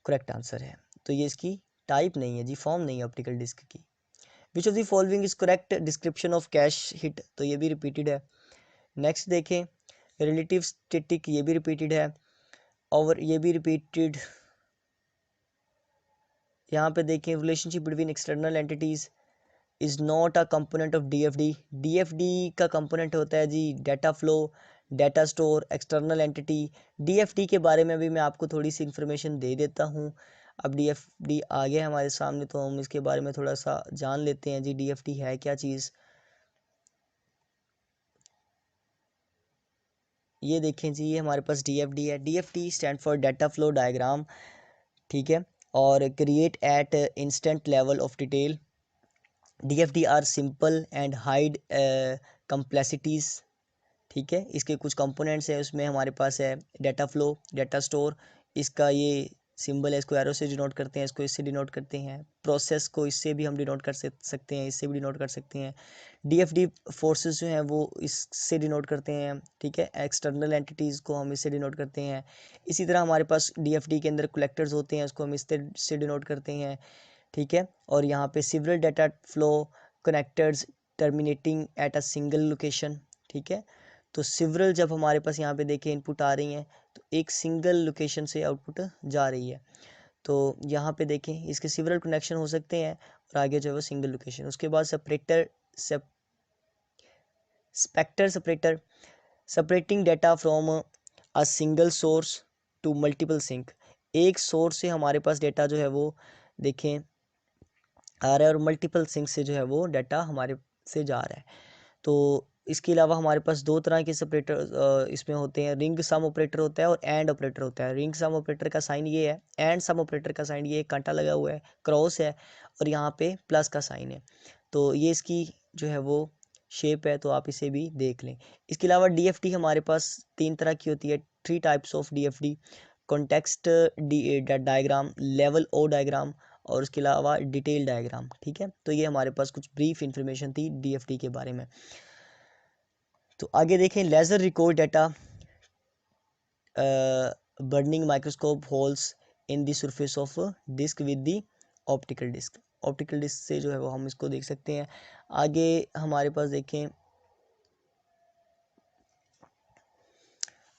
करेक्ट आंसर है, तो ये इसकी टाइप नहीं है जी, फॉर्म नहीं है ऑप्टिकल डिस्क की। विच of the following is correct description of cache hit, तो ये भी रिपीटेड है। नेक्स्ट देखें रिलेटिव स्टैटिक ये भी रिपीटेड है, और ये भी रिपीटेड। यहाँ पे देखें relationship between external entities is not a component of DFD. DFD का कंपोनेंट होता है जी data flow, data store, external entity. DFD के बारे में भी मैं आपको थोड़ी सी इंफॉर्मेशन दे देता हूँ। अब डीएफडी आ गया हमारे सामने तो हम इसके बारे में थोड़ा सा जान लेते हैं जी डीएफडी है क्या चीज़। ये देखें जी ये हमारे पास डीएफडी है। DFD stand for data flow diagram, ठीक है, और create at instant level of detail. DFD are simple and hide complexities, ठीक है। इसके कुछ कंपोनेंट्स हैं, उसमें हमारे पास है डाटा फ्लो, डाटा स्टोर, इसका ये सिंबल है, इसको एरो से डिनोट करते हैं, इसको इससे डिनोट करते हैं। प्रोसेस को इससे भी हम डिनोट कर सकते हैं, इससे भी डिनोट कर सकते हैं। डीएफडी फोर्सेस जो हैं वो इससे डिनोट करते हैं, ठीक है। एक्सटर्नल एंटिटीज़ को हम इससे डिनोट करते हैं। इसी तरह हमारे पास डीएफडी के अंदर कलेक्टर्स होते हैं, उसको हम इससे डिनोट करते हैं, ठीक है। और यहाँ पे several data flow connectors terminating at a single location, ठीक है। तो सिवरल जब हमारे पास यहाँ पे देखें इनपुट आ रही हैं तो एक सिंगल लोकेशन से आउटपुट जा रही है। तो यहाँ पे देखें इसके सिवरल कनेक्शन हो सकते हैं और आगे जो है वो सिंगल लोकेशन। उसके बाद separator spectre separator separating data from a single source to multiple sink. एक सोर्स से हमारे पास डाटा जो है वो देखें आ रहा है और मल्टीपल सिंक से जो है वो डाटा हमारे से जा रहा है। तो इसके अलावा हमारे पास दो तरह के सेपरेटर इसमें होते हैं, रिंग सम ऑपरेटर होता है और एंड ऑपरेटर होता है। रिंग सम ऑपरेटर का साइन ये है, एंड सम ऑपरेटर का साइन ये कांटा लगा हुआ है, क्रॉस है, और यहाँ पे प्लस का साइन है। तो ये इसकी जो है वो शेप है, तो आप इसे भी देख लें। इसके अलावा डीएफडी हमारे पास तीन तरह की होती है, three types of DFD. Context diagram, level O diagram, और उसके अलावा डिटेल डायग्राम, ठीक है। तो ये हमारे पास कुछ ब्रीफ इंफॉर्मेशन थी डीएफडी के बारे में। तो आगे देखें laser record data burning microscope holes in the surface of disk with the optical disc. Optical disk से जो है वो हम इसको देख सकते हैं। आगे हमारे पास देखें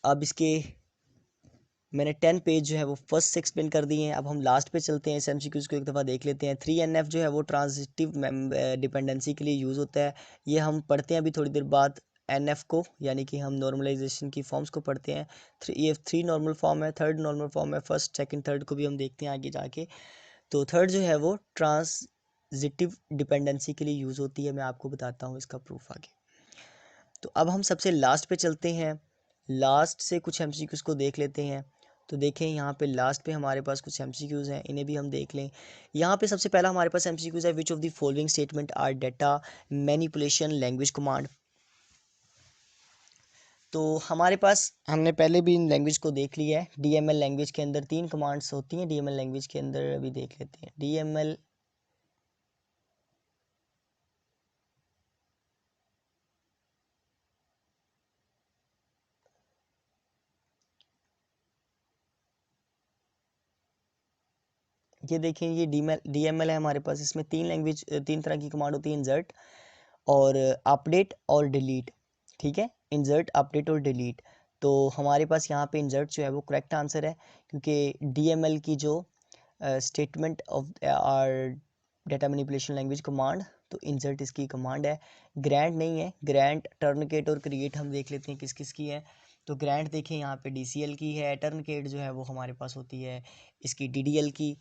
अब इसके मैंने 10 पेज जो है वो फर्स्ट से एक्सप्लेन कर दिए हैं। अब हम लास्ट पे चलते हैं, एमसीक्यूज़ को एक दफ़ा देख लेते हैं। 3NF जो है वो ट्रांजिटिव डिपेंडेंसी के लिए यूज़ होता है। ये हम पढ़ते हैं अभी थोड़ी देर बाद NF को, यानी कि हम नॉर्मलाइजेशन की फॉर्म्स को पढ़ते हैं। ये 3 नॉर्मल फॉर्म है, थर्ड नॉर्मल फॉर्म है, फर्स्ट सेकंड थर्ड को भी हम देखते हैं आगे जाके। तो थर्ड जो है वो ट्रांजिटिव डिपेंडेंसी के लिए यूज़ होती है। मैं आपको बताता हूँ इसका प्रूफ आगे। तो अब हम सबसे लास्ट पे चलते हैं, लास्ट से कुछ एमसीक्यूज़ को देख लेते हैं। तो देखें यहाँ पे लास्ट पे हमारे पास कुछ एमसीक्यूज़ हैं, इन्हें भी हम देख लें। यहाँ पे सबसे पहला हमारे पास एमसीक्यूज़ है, which of the following statement are data manipulation language command. तो हमारे पास हमने पहले भी इन लैंग्वेज को देख लिया है। डीएमएल लैंग्वेज के अंदर 3 कमांड्स होती हैं, डीएमएल लैंग्वेज के अंदर अभी देख लेते हैं। डीएमएल ये देखें ये डीएमएल है हमारे पास, इसमें 3 तरह की कमांड होती है, इंसर्ट और अपडेट और डिलीट, ठीक है। इंसर्ट, अपडेट और डिलीट। तो हमारे पास यहाँ पे इंसर्ट जो है वो करेक्ट आंसर है, क्योंकि डीएमएल की जो statement of are data manipulation language command, तो इंसर्ट इसकी कमांड है। ग्रांट नहीं है, ग्रांट, टर्नकेट और क्रिएट हम देख लेते हैं किस किस की है। तो ग्रांट देखें यहाँ पे डीसीएल की है, टर्नकेट जो है वो हमारे पास होती है इसकी डीडीएल की,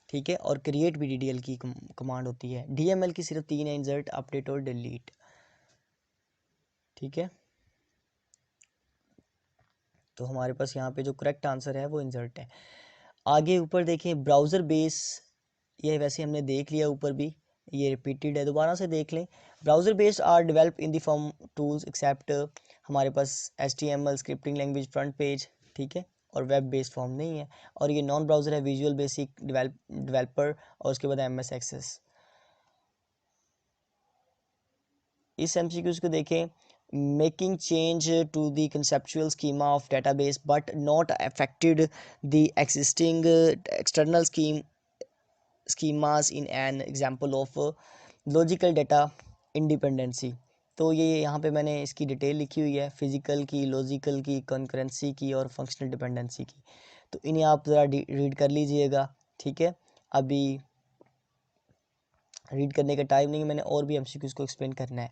ठीक है, और क्रिएट भी डीडीएल की कमांड होती है। डीएमएल की सिर्फ 3 है, इंसर्ट, अपडेट और डिलीट, ठीक है। तो हमारे पास यहाँ पे जो करेक्ट आंसर है वो इंसर्ट है। आगे ऊपर देखें ब्राउज़र बेस, ये वैसे हमने देख लिया ऊपर भी, ये रिपीटेड है, दोबारा से देख लें। Browser based are develop in the form tools except, हमारे पास HTML scripting language front page, ठीक है, और वेब बेस्ड फॉर्म नहीं है। और ये नॉन ब्राउज़र है, विजुअल बेसिक डेवलपर, और उसके बाद MS एक्सेस। इस एमसीक्यूज को देखें, making change to the conceptual schema of database but not affected the existing external schemas in an example of logical data independency। तो ये यहाँ पे मैंने इसकी डिटेल लिखी हुई है, फिजिकल की, लॉजिकल की, कंकरेंसी की और फंक्शनल डिपेंडेंसी की। तो इन्हें आप ज़रा रीड कर लीजिएगा, ठीक है। अभी रीड करने का टाइम नहीं है, मैंने और भी एमसीक्यूज़ को एक्सप्लेन करना है।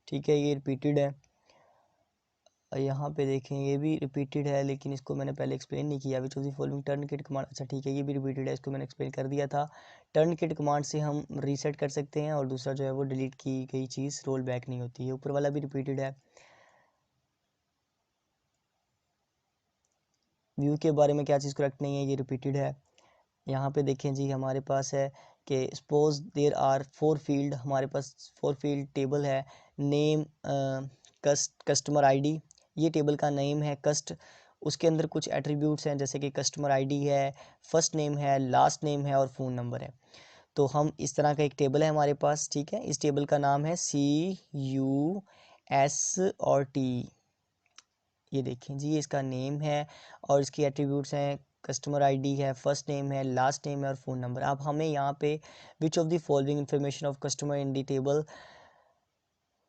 ठीक है, ये रिपीटेड है, यहाँ पे देखें ये भी रिपीटेड है, लेकिन इसको मैंने पहले एक्सप्लेन नहीं किया। विच of the following turn kit command, अच्छा ठीक है, ये भी रिपीटेड है, इसको मैंने एक्सप्लेन कर दिया था। टर्न किट कमांड से हम रीसेट कर सकते हैं, और दूसरा जो है वो डिलीट की गई चीज़ रोल बैक नहीं होती है। ऊपर वाला भी रिपीटेड है। व्यू के बारे में क्या चीज़ करेक्ट नहीं है, ये रिपीटेड है। यहाँ पे देखें जी, हमारे पास है कि सपोज देयर आर 4 फील्ड, हमारे पास 4 फील्ड टेबल है। नेम, कस्टमर आईडी, ये टेबल का नेम है। उसके अंदर कुछ एट्रीब्यूट्स हैं, जैसे कि कस्टमर आईडी है, फर्स्ट नेम है, लास्ट नेम है और फ़ोन नंबर है। तो हम इस तरह का एक टेबल है हमारे पास, ठीक है। इस टेबल का नाम है CUSOT। ये देखें जी, ये इसका नेम है और इसकी एट्रीब्यूट्स हैं, कस्टमर आईडी है, फर्स्ट नेम है, लास्ट नेम है और फ़ोन नंबर। अब हमें यहाँ पे which of the following information of customer in the table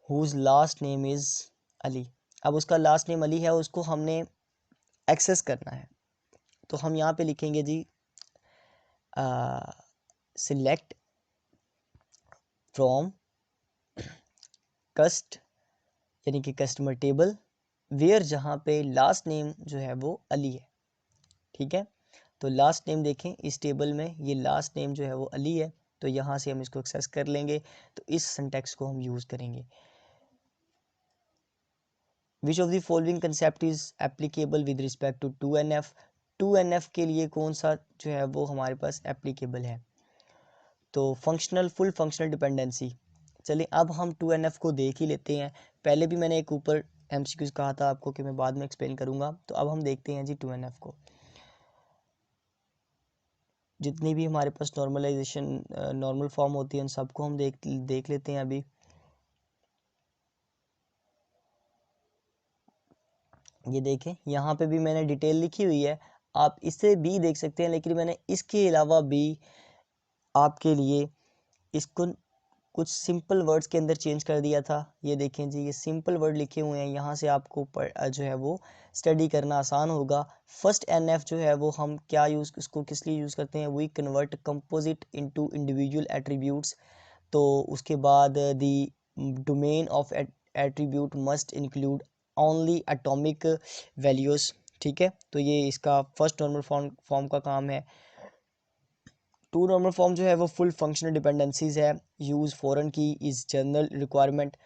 whose last name is Ali. अब उसका लास्ट नेम अली है, उसको हमने एक्सेस करना है। तो हम यहाँ पे लिखेंगे जी, सिलेक्ट फ्रॉम कस्ट, यानी कि कस्टमर टेबल, वेयर, जहाँ पे लास्ट नेम जो है वो अली है, ठीक है। तो लास्ट नेम देखें, इस टेबल में ये लास्ट नेम जो है वो अली है, तो यहाँ से हम इसको एक्सेस कर लेंगे। तो इस सिंटैक्स को हम यूज़ करेंगे। Which of the following concept is applicable with respect to 2NF। 2NF के लिए कौन सा जो है वो हमारे पास एप्लीकेबल है? तो फुल फंक्शनल डिपेंडेंसी। चलिए अब हम 2NF को देख ही लेते हैं। पहले भी मैंने एक ऊपर MCQs कहा था आपको कि मैं बाद में एक्सप्लेन करूँगा। तो अब हम देखते हैं जी 2NF को। जितनी भी हमारे पास नॉर्मल फॉर्म होती है उन सबको हम देख लेते हैं अभी। ये देखें, यहाँ पे भी मैंने डिटेल लिखी हुई है, आप इससे भी देख सकते हैं, लेकिन मैंने इसके अलावा भी आपके लिए इसको कुछ सिंपल वर्ड्स के अंदर चेंज कर दिया था। ये देखें जी, ये सिंपल वर्ड लिखे हुए हैं, यहाँ से आपको जो है वो स्टडी करना आसान होगा। फर्स्ट NF जो है वो हम क्या उसको किस लिए यूज़ करते हैं? We convert composite into individual attributes. तो उसके बाद the domain of attribute must include only atomic values, ठीक है। तो ये इसका फर्स्ट नॉर्मल फॉर्म का काम है। 2 नॉर्मल फॉर्म जो है वो फुल फंक्शनल डिपेंडेंसीज है। यूज़ फॉरेन की is general requirement.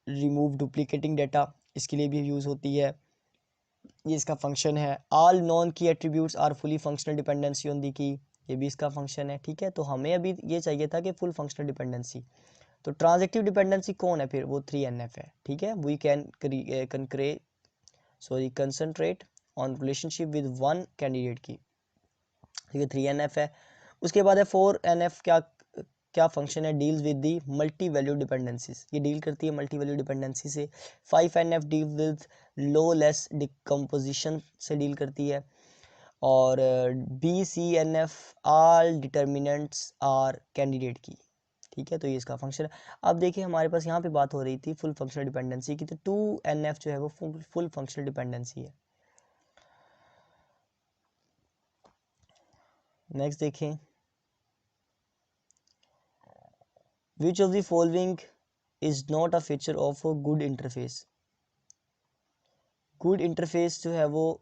Remove duplicating data, इसके लिए भी यूज़ होती है, ये इसका फंक्शन है। All non key attributes are fully functional dependency on the key, ये भी इसका फंक्शन है, ठीक है। तो हमें अभी ये चाहिए था कि फुल फंक्शनल डिपेंडेंसी। तो ट्रांजेक्टिव डिपेंडेंसी कौन है फिर? वो 3NF है, ठीक है। We can concentrate on relationship with one candidate key, ठीक है, 3NF है। उसके बाद है 4NF। क्या क्या फंक्शन है? Deals with the multi value dependencies, ये डील करती है मल्टी वैल्यू डिपेंडेंसी से। 5NF deal with lossless decomposition से डील करती है। और BCNF all determinants are candidate key, ठीक है। तो ये इसका फंक्शन है। अब देखिए, हमारे पास यहाँ पे बात हो रही थी फुल फंक्शनल डिपेंडेंसी की, तो 2NF जो है वो फुल फंक्शनल डिपेंडेंसी है। नेक्स्ट देखें, which of the following is not a feature of a good interface. Good interface जो है वो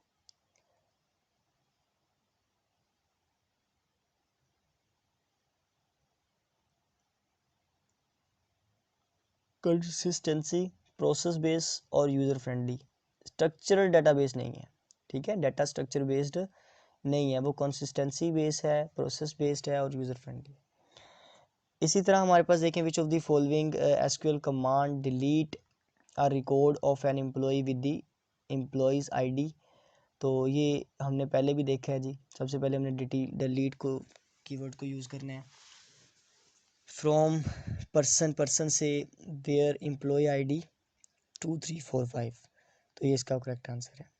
कंसिस्टेंसी, प्रोसेस बेस और यूज़र फ्रेंडली। स्ट्रक्चरल डेटाबेस नहीं है, ठीक है, डाटा स्ट्रक्चर बेस्ड नहीं है, वो कंसिस्टेंसी बेस है, प्रोसेस बेस्ड है और यूज़र फ्रेंडली। इसी तरह हमारे पास देखें, which of the following SQL command delete a record of an employ with the employees ID। तो ये हमने पहले भी देखा है जी। सबसे पहले हमने डिलीट को कीवर्ड को यूज़ करना है। फ्रॉम पर्सन से देयर एम्प्लॉय ID 2345, तो ये इसका करेक्ट आंसर है।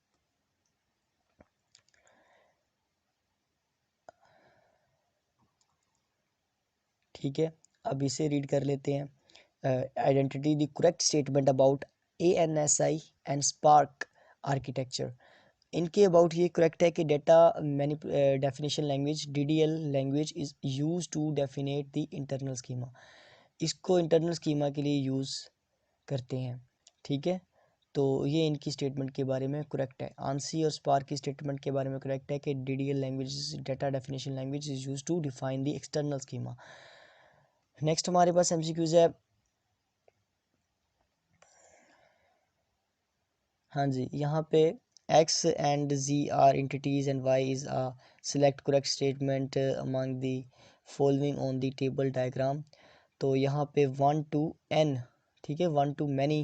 ठीक है, अब इसे रीड कर लेते हैं। Identity the correct statement about ANSI and SPARC architecture. इनके अबाउट ये करेक्ट है कि data definition language DDL language is use to definite the internal schema. इसको इंटरनल स्कीमा के लिए यूज़ करते हैं। ठीक है, तो ये इनकी स्टेटमेंट के बारे में करेक्ट है। आंसी और स्पार्क की स्टेटमेंट के बारे में करेक्ट है कि DDL language data definition language is use to define the external schema. Next हमारे पास MCQs है। हाँ जी, यहाँ पे X and Z are entities and Y is a select correct statement among the following on the table diagram। तो यहाँ पे 1 to N, ठीक है, 1 to many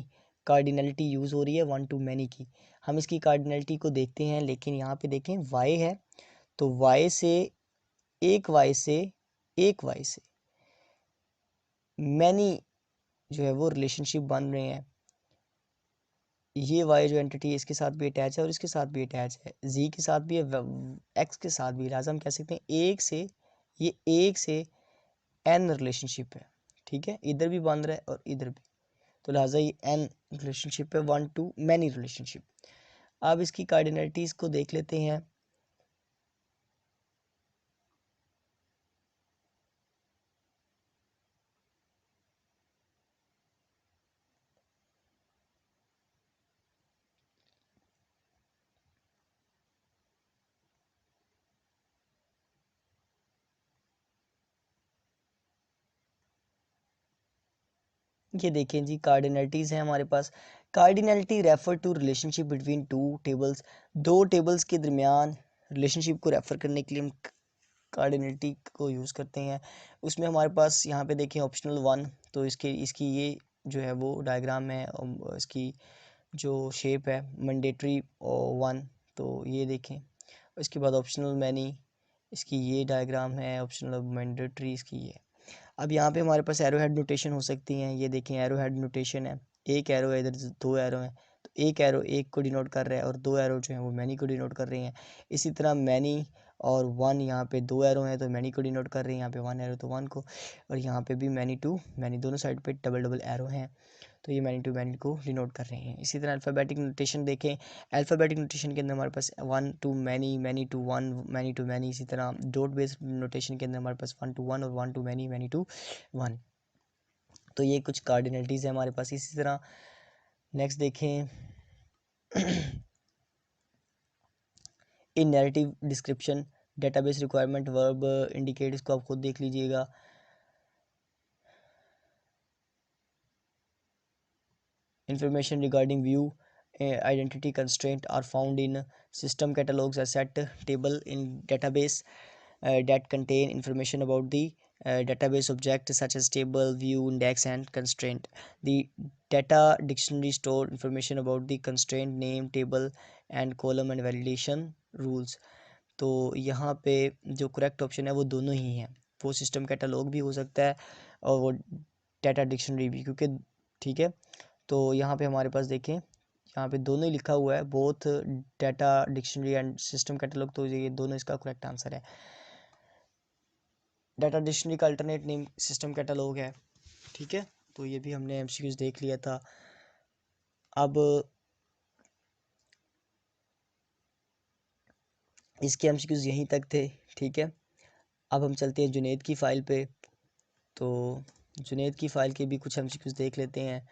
कार्डिनलिटी यूज़ हो रही है 1 to many की। हम इसकी कार्डिनलिटी को देखते हैं, लेकिन यहाँ पे देखें Y है तो Y से एक Y से मैनी जो है वो रिलेशनशिप बन रहे हैं। ये वाई जो एंटिटी है इसके साथ भी अटैच है और इसके साथ भी अटैच है, जी के साथ भी है, एक्स के साथ भी। लिहाजा हम कह सकते हैं ये एक से एन रिलेशनशिप है। ठीक है, इधर भी बन रहा है और इधर भी, तो लिहाजा ये एन रिलेशनशिप है, 1 to many रिलेशनशिप। अब इसकी कार्डिनलिटीज़ को देख लेते हैं। ये देखें जी, कार्डिनलिटीज़ हैं हमारे पास। Cardinality refer to relationship between two tables. दो टेबल्स के दरमियान रिलेशनशिप को रेफर करने के लिए हम कार्डिनलिटी को यूज़ करते हैं। उसमें हमारे पास यहाँ पे देखें ऑप्शनल 1, तो इसकी ये जो है वो डायग्राम है, इसकी जो शेप है मैंडेटरी 1, तो ये देखें। इसके बाद ऑप्शनल मैनी, इसकी ये डायग्राम है, ऑप्शनल मैंडेटरी इसकी ये। अब यहाँ पे हमारे पास एरो हेड नोटेशन हो सकती हैं। ये देखें एरो हेड नोटेशन है, एक एरो है, इधर दो एरो हैं, तो एक एरो एक को डिनोट कर रहा है और दो एरो जो है वो मैनी को डिनोट कर रही हैं। इसी तरह मैनी और 1, यहाँ पे दो एरो हैं तो मैनी को डिनोट कर रही हैं, यहाँ पे 1 एरो तो 1 को, और यहाँ पे भी मैनी टू मैनी, दोनों साइड पे डबल डबल एरो हैं, तो ये मैनी टू मैनी को डिनोट कर रहे हैं। इसी तरह अल्फ़ाबेटिक नोटेशन देखें, अल्फ़ाबेटिक नोटेशन के अंदर हमारे पास 1 to many, many to 1, many to many. इसी तरह डॉट बेस्ड नोटेशन के अंदर हमारे पास 1 to 1 और 1 to मैनी, मैनी टू 1। तो ये कुछ कार्डिनलिटीज़ है हमारे पास। इसी तरह नेक्स्ट देखें in narrative description database requirement verb indicate, इसको आप खुद देख लीजिएगा। Information regarding view identity constraint are found in system catalogs as set table in database that contain information about the database object such as table, view, index and constraint. The data dictionary store information about the constraint name, table and column and validation rules। तो यहाँ पे जो correct option है वो दोनों ही हैं, वो system catalogue भी हो सकता है और वो डाटा डिक्शनरी भी, क्योंकि ठीक है। तो यहाँ पे हमारे पास देखें, यहाँ पे दोनों ही लिखा हुआ है, both data dictionary and system catalogue, तो ये दोनों इसका करेक्ट आंसर है। डाटा डिक्शनरी का अल्टरनेट नेम सिस्टम कैटलॉग है। ठीक है, तो ये भी हमने MCQs देख लिया था। अब इसके MCQs यहीं तक थे। ठीक है, अब हम चलते हैं जुनैद की फ़ाइल पे। तो जुनैद की फ़ाइल के भी कुछ MCQs देख लेते हैं।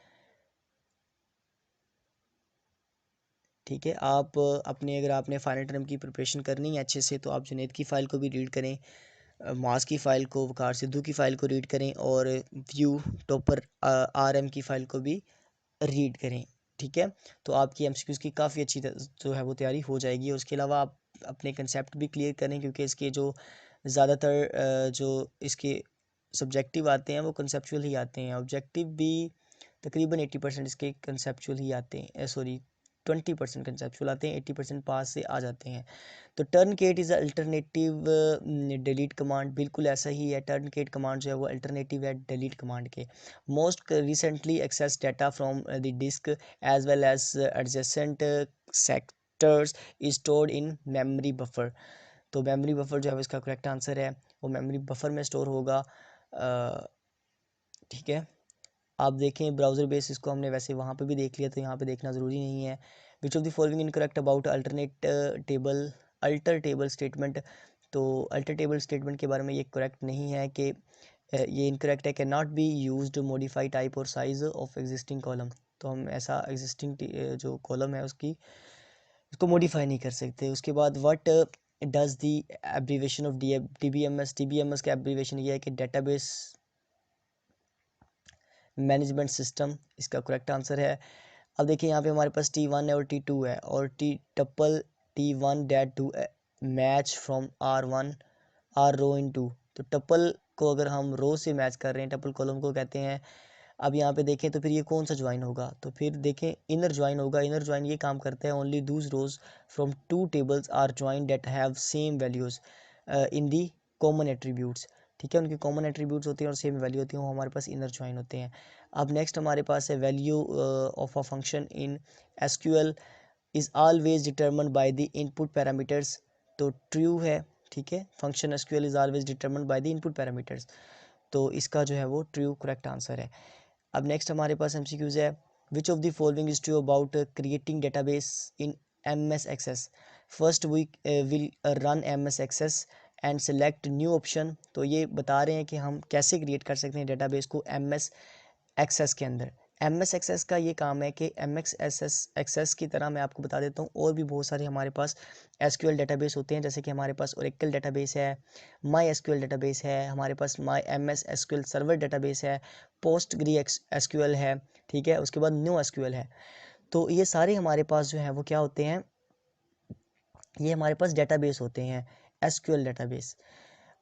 ठीक है, आप अपने अगर आपने फाइनल टर्म की प्रिपरेशन करनी है अच्छे से, तो आप जुनैद की फ़ाइल को भी रीड करें, मास की फ़ाइल को, वकार सिद्धू की फ़ाइल को रीड करें और व्यू टॉपर RM की फ़ाइल को भी रीड करें। ठीक है, तो आपकी MCQs की काफ़ी अच्छी जो है वो तैयारी हो जाएगी। और उसके अलावा आप अपने कंसेप्ट भी क्लियर करें, क्योंकि इसके जो ज़्यादातर जो इसके सब्जेक्टिव आते हैं वो कंसेप्चुअल ही आते हैं। ऑब्जेक्टिव भी तकरीबन 80% इसके कंसेप्चुअल ही आते हैं, सॉरी 20% कंसेप्चुअल आते हैं, 80% पास से आ जाते हैं। तो truncate is alternative delete command, बिल्कुल ऐसा ही है। टर्न केट कमांड जो है वो अल्टरनेटिव है डिलीट कमांड के। Most recently access data from the disk as well as adjacent sectors is stored in memory buffer. तो मेमोरी बफर जो है इसका करेक्ट आंसर है, वो मेमोरी बफर में स्टोर होगा। ठीक है, आप देखें ब्राउज़र बेस, इसको हमने वैसे वहाँ पे भी देख लिया तो यहाँ पे देखना ज़रूरी नहीं है। Which of the following incorrect about alter table statement. तो अल्टर टेबल स्टेटमेंट के बारे में ये करेक्ट नहीं है कि ये इनकरेक्ट है। Can not be used modify type और साइज ऑफ एग्जिस्टिंग कॉलम। तो हम ऐसा एग्जिस्टिंग जो कॉलम है उसको मॉडिफाई नहीं कर सकते। उसके बाद what does the abbreviation of DBMS। DBMS का एब्रीवेशन ये है कि डेटाबेस मैनेजमेंट सिस्टम, इसका करेक्ट आंसर है। अब देखिए यहाँ पे हमारे पास T1 है और T2 है, और tuple T1 that to match from R1 are row in two. तो टपल को अगर हम रो से मैच कर रहे हैं, टपल कॉलम को कहते हैं। अब यहाँ पे देखें तो फिर ये कौन सा ज्वाइन होगा, तो फिर देखें इनर ज्वाइन होगा। इनर ज्वाइन ये काम करता है only those rows from two tables are join that have same values in the common attributes. ठीक है, उनके कॉमन एट्रीब्यूट्स होते हैं और सेम वैल्यू होती है, वो हमारे पास इनर ज्वाइन होते हैं। अब नेक्स्ट हमारे पास है value of a function in SQL is always determined by the input parameters. तो ट्रू है। ठीक है, function SQL is always determined by the input parameters, तो इसका जो है वो ट्रू करेक्ट आंसर है। अब नेक्स्ट हमारे पास MCQs है। Which of the following is true about creating database in MS Access। First we will run MS Access and select new option. तो ये बता रहे हैं कि हम कैसे क्रिएट कर सकते हैं डेटाबेस को MS Access के अंदर। MS Access का ये काम है कि MS Access की तरह मैं आपको बता देता हूँ, और भी बहुत सारे हमारे पास SQL डेटाबेस होते हैं, जैसे कि हमारे पास Oracle डेटाबेस है, MySQL डेटाबेस है, हमारे पास MS SQL सर्वर डेटाबेस है, PostgreSQL है। ठीक है, उसके बाद NoSQL है। तो ये सारे हमारे पास जो है वो क्या होते हैं, ये हमारे पास डेटाबेस होते हैं, SQL डेटाबेस।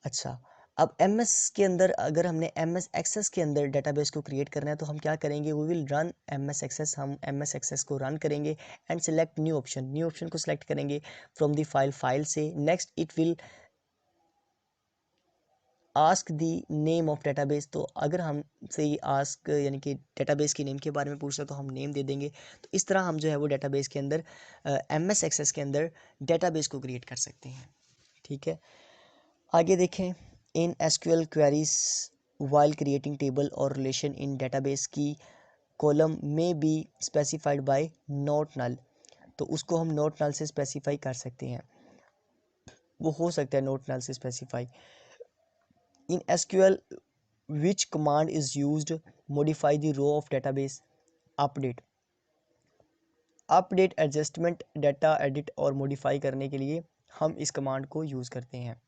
अच्छा, अब MS के अंदर अगर हमने MS Access के अंदर डेटाबेस को क्रिएट करना है तो हम क्या करेंगे, we will run MS Access। हम MS Access को रन करेंगे एंड सेलेक्ट न्यू ऑप्शन को सिलेक्ट करेंगे फ्रॉम द फाइल से। Next it will ask the name of database. तो अगर हमसे आस्क यानी कि डेटाबेस की नेम के बारे में पूछता तो हम नेम दे देंगे। तो इस तरह हम जो है वो डेटाबेस के अंदर MS Access के अंदर डेटाबेस को क्रिएट कर सकते हैं। ठीक है, आगे देखें। In SQL queries while creating table और रिलेशन इन डेटाबेस की कॉलम में be specified by not null. तो उसको हम नॉट नल से स्पेसिफाई कर सकते हैं, वो हो सकता है नॉट नल से specify. In SQL which command is used modify the row of database। Update adjustment data edit और मॉडिफाई करने के लिए हम इस कमांड को यूज़ करते हैं।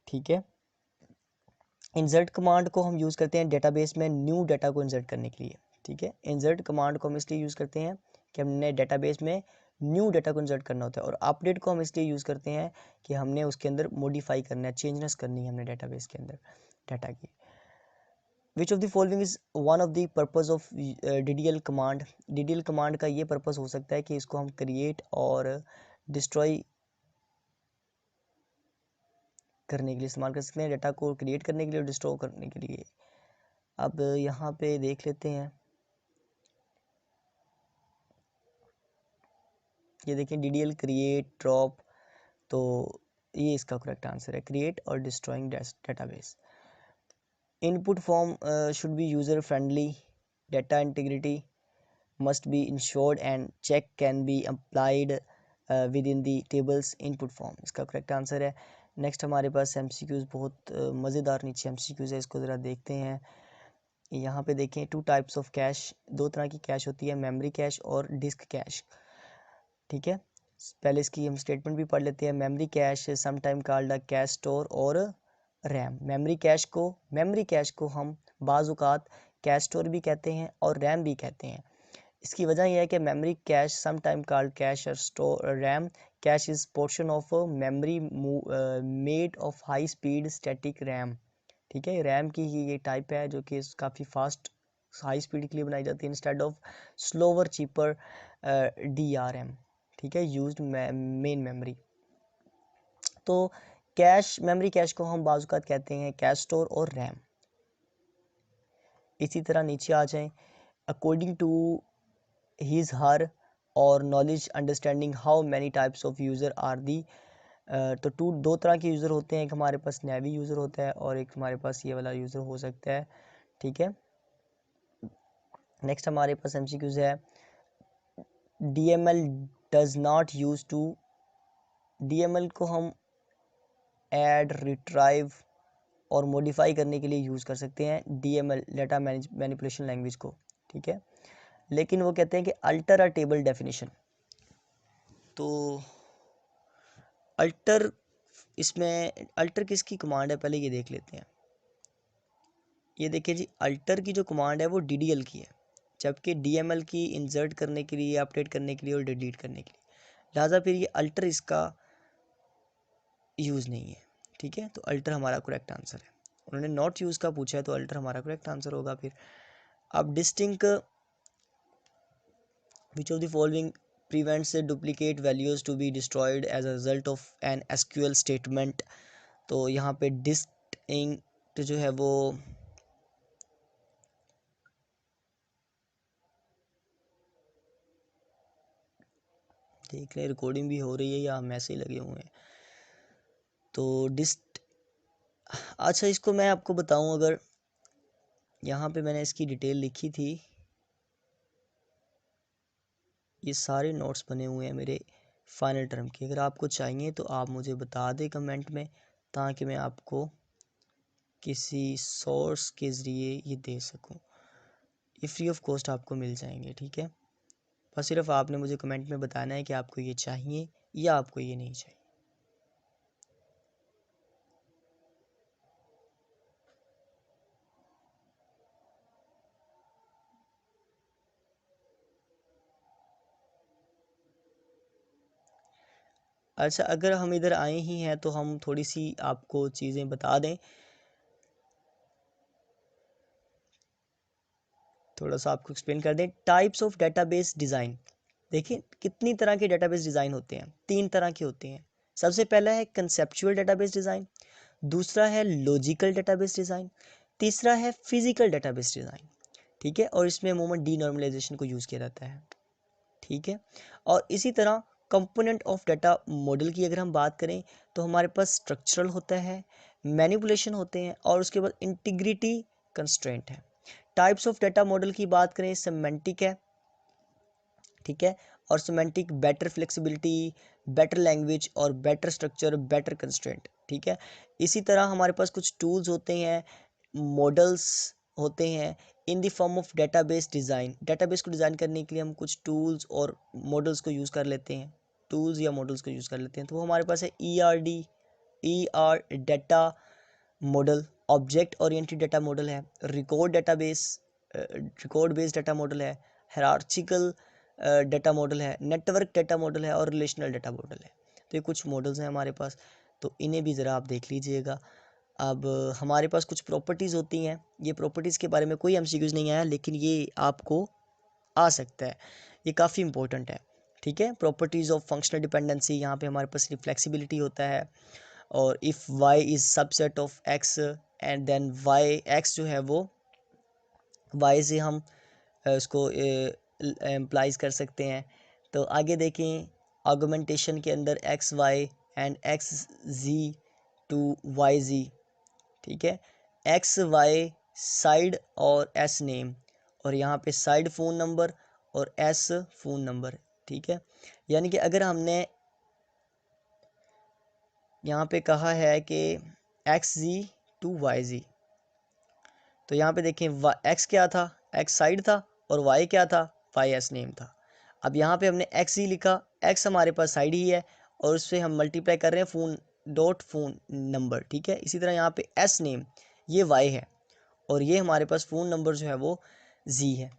ठीक है, इंसर्ट कमांड को हम यूज़ करते हैं डेटाबेस में न्यू डाटा को इंसर्ट करने के लिए। ठीक है, इंसर्ट कमांड को हम इसलिए यूज़ करते हैं कि हमने डेटाबेस में न्यू डाटा को इंसर्ट करना होता है, और अपडेट को हम इसलिए यूज़ करते हैं कि हमने उसके अंदर मॉडिफाई करना है, चेंजनेस करनी है हमने डेटाबेस के अंदर डाटा की। विच of the following is one of the purpose of DDL command. DDL command का ये पर्पस हो सकता है कि इसको हम क्रिएट और डिस्ट्रॉय करने के लिए इस्तेमाल कर सकते हैं, डाटा को क्रिएट करने के लिए और डिस्ट्रॉय करने के लिए। अब यहाँ पे देख लेते हैं, ये देखें DDL क्रिएट ड्रॉप, तो ये इसका करेक्ट आंसर है, क्रिएट और destroying database. Input form should be user friendly, data integrity must be ensured and check can be applied within the tables input form। इसका करेक्ट आंसर है। Next हमारे पास MCQs बहुत मज़ेदार नीचे MCQs है, इसको ज़रा देखते हैं। यहाँ पे देखें, टू टाइप्स ऑफ कैश, दो तरह की कैश होती है, मेमोरी कैश और डिस्क कैश। ठीक है, पहले इसकी हम स्टेटमेंट भी पढ़ लेते हैं। Memory cache sometime called a cash store और रैम। मेमोरी कैश को हम बाज़-औक़ात कैश स्टोर भी कहते हैं और रैम भी कहते हैं। इसकी वजह यह है कि memory cache sometime called cache or store RAM cache is portion of memory made of high speed static RAM. ठीक है, रैम की ही ये टाइप है जो कि काफ़ी फास्ट हाई स्पीड के लिए बनाई जाती है, instead of slower cheaper DRM। ठीक है, यूज्ड मेन मेमोरी। तो कैश मेमोरी कैश को हम बाज़ औक़ात कहते हैं कैश स्टोर और रैम। इसी तरह नीचे आ जाएं। According to his her or knowledge understanding how many types of user are the तो दो तरह के यूज़र होते हैं, एक हमारे पास नेवी यूज़र होता है और एक हमारे पास ये वाला यूज़र हो सकता है। ठीक है, नेक्स्ट हमारे पास एमसीक्यूज है। DML does not use to, DML को हम ऐड, रिट्राइव और मॉडिफाई करने के लिए यूज़ कर सकते हैं, डीएमएल डाटा मैनिपुलेशन लैंग्वेज को। ठीक है, लेकिन वो कहते हैं कि अल्टर अ टेबल डेफिनेशन। तो अल्टर, इसमें अल्टर किसकी कमांड है पहले ये देख लेते हैं। ये देखिए जी, अल्टर की जो कमांड है वो डीडीएल की है, जबकि डीएमएल की इंसर्ट करने के लिए, अपडेट करने के लिए और डिलीट करने के लिए। लिहाजा फिर ये अल्टर इसका यूज़ नहीं है। ठीक है, तो अल्टर हमारा करेक्ट आंसर है। उन्होंने नॉट यूज़ का पूछा है तो अल्टर हमारा करेक्ट आंसर होगा। फिर अब distinct which of the following prevents duplicate values to be destroyed as a result of an SQL statement। तो यहाँ पे distinct जो है वो देख लें, रिकॉर्डिंग भी हो रही है या हम ऐसे ही लगे हुए हैं। तो अच्छा, इसको मैं आपको बताऊं, अगर यहाँ पे मैंने इसकी डिटेल लिखी थी, ये सारे नोट्स बने हुए हैं मेरे फाइनल टर्म के। अगर आपको चाहिए तो आप मुझे बता दें कमेंट में, ताकि मैं आपको किसी सोर्स के ज़रिए ये दे सकूं। ये फ्री ऑफ कॉस्ट आपको मिल जाएंगे। ठीक है, बस सिर्फ आपने मुझे कमेंट में बताना है कि आपको ये चाहिए या आपको ये नहीं चाहिए। अच्छा, अगर हम इधर आए ही हैं तो हम थोड़ी सी आपको चीज़ें बता दें, थोड़ा सा आपको एक्सप्लेन कर दें। टाइप्स ऑफ डेटाबेस डिज़ाइन, देखिए कितनी तरह के डेटाबेस डिज़ाइन होते हैं, 3 तरह के होते हैं। सबसे पहला है कंसेप्चुअल डेटाबेस डिज़ाइन, दूसरा है लॉजिकल डेटाबेस डिज़ाइन, तीसरा है फिजिकल डेटाबेस डिज़ाइन। ठीक है, और इसमें अमूमन डीनॉर्मलाइजेशन को यूज़ किया जाता है। ठीक है, और इसी तरह कंपोनेंट ऑफ डाटा मॉडल की अगर हम बात करें तो हमारे पास स्ट्रक्चरल होता है, मैनिपुलेशन होते हैं और उसके बाद इंटीग्रिटी कंस्ट्रेंट है। टाइप्स ऑफ डाटा मॉडल की बात करें, सिमेंटिक है। ठीक है, और semantic better flexibility, better language और बेटर स्ट्रक्चर, बेटर कंस्ट्रेंट। ठीक है, इसी तरह हमारे पास कुछ टूल्स होते हैं, मॉडल्स होते हैं इन the form of database design. Database को डिज़ाइन करने के लिए हम कुछ टूल्स और मॉडल्स को यूज़ कर लेते हैं, टूल्स या मॉडल्स को यूज़ कर लेते हैं। तो वो हमारे पास है E R data model, object oriented data model है, रिकॉर्ड बेस्ड डाटा मॉडल है, हायरार्चिकल डाटा मॉडल है, नेटवर्क डाटा मॉडल है और रिलेशनल डाटा मॉडल है। तो ये कुछ मॉडल्स हैं हमारे पास, तो इन्हें भी ज़रा आप देख लीजिएगा। अब हमारे पास कुछ प्रॉपर्टीज़ होती हैं, ये प्रॉपर्टीज़ के बारे में कोई एमसीक्यूज़ नहीं आया, लेकिन ये आपको आ सकता है, ये काफ़ी इंपॉर्टेंट है। ठीक है, प्रॉपर्टीज़ ऑफ फंक्शनल डिपेंडेंसी, यहाँ पे हमारे पास रिफ्लेक्सिबिलिटी होता है, और if Y is subset of X and then Y, X जो है वो वाई से हम उसको एम्प्लाइज कर सकते हैं। तो आगे देखें, ऑगमेंटेशन के अंदर X Y and X Z to Y Z. ठीक है, एक्स वाई साइड और एस नेम, और यहाँ पे साइड फ़ोन नंबर और एस फ़ोन नंबर। ठीक है, यानी कि अगर हमने यहाँ पे कहा है कि एक्स जी टू वाई जी, तो यहाँ पे देखें एक्स क्या था, एक्स साइड था, और वाई क्या था, वाई एस नेम था। अब यहाँ पे हमने एक्स ही लिखा, एक्स हमारे पास साइड ही है और उससे हम मल्टीप्लाई कर रहे हैं फ़ोन डॉट फ़ोन नंबर। ठीक है, इसी तरह यहाँ पे एस नेम ये वाई है और ये हमारे पास फ़ोन नंबर जो है वो जी है।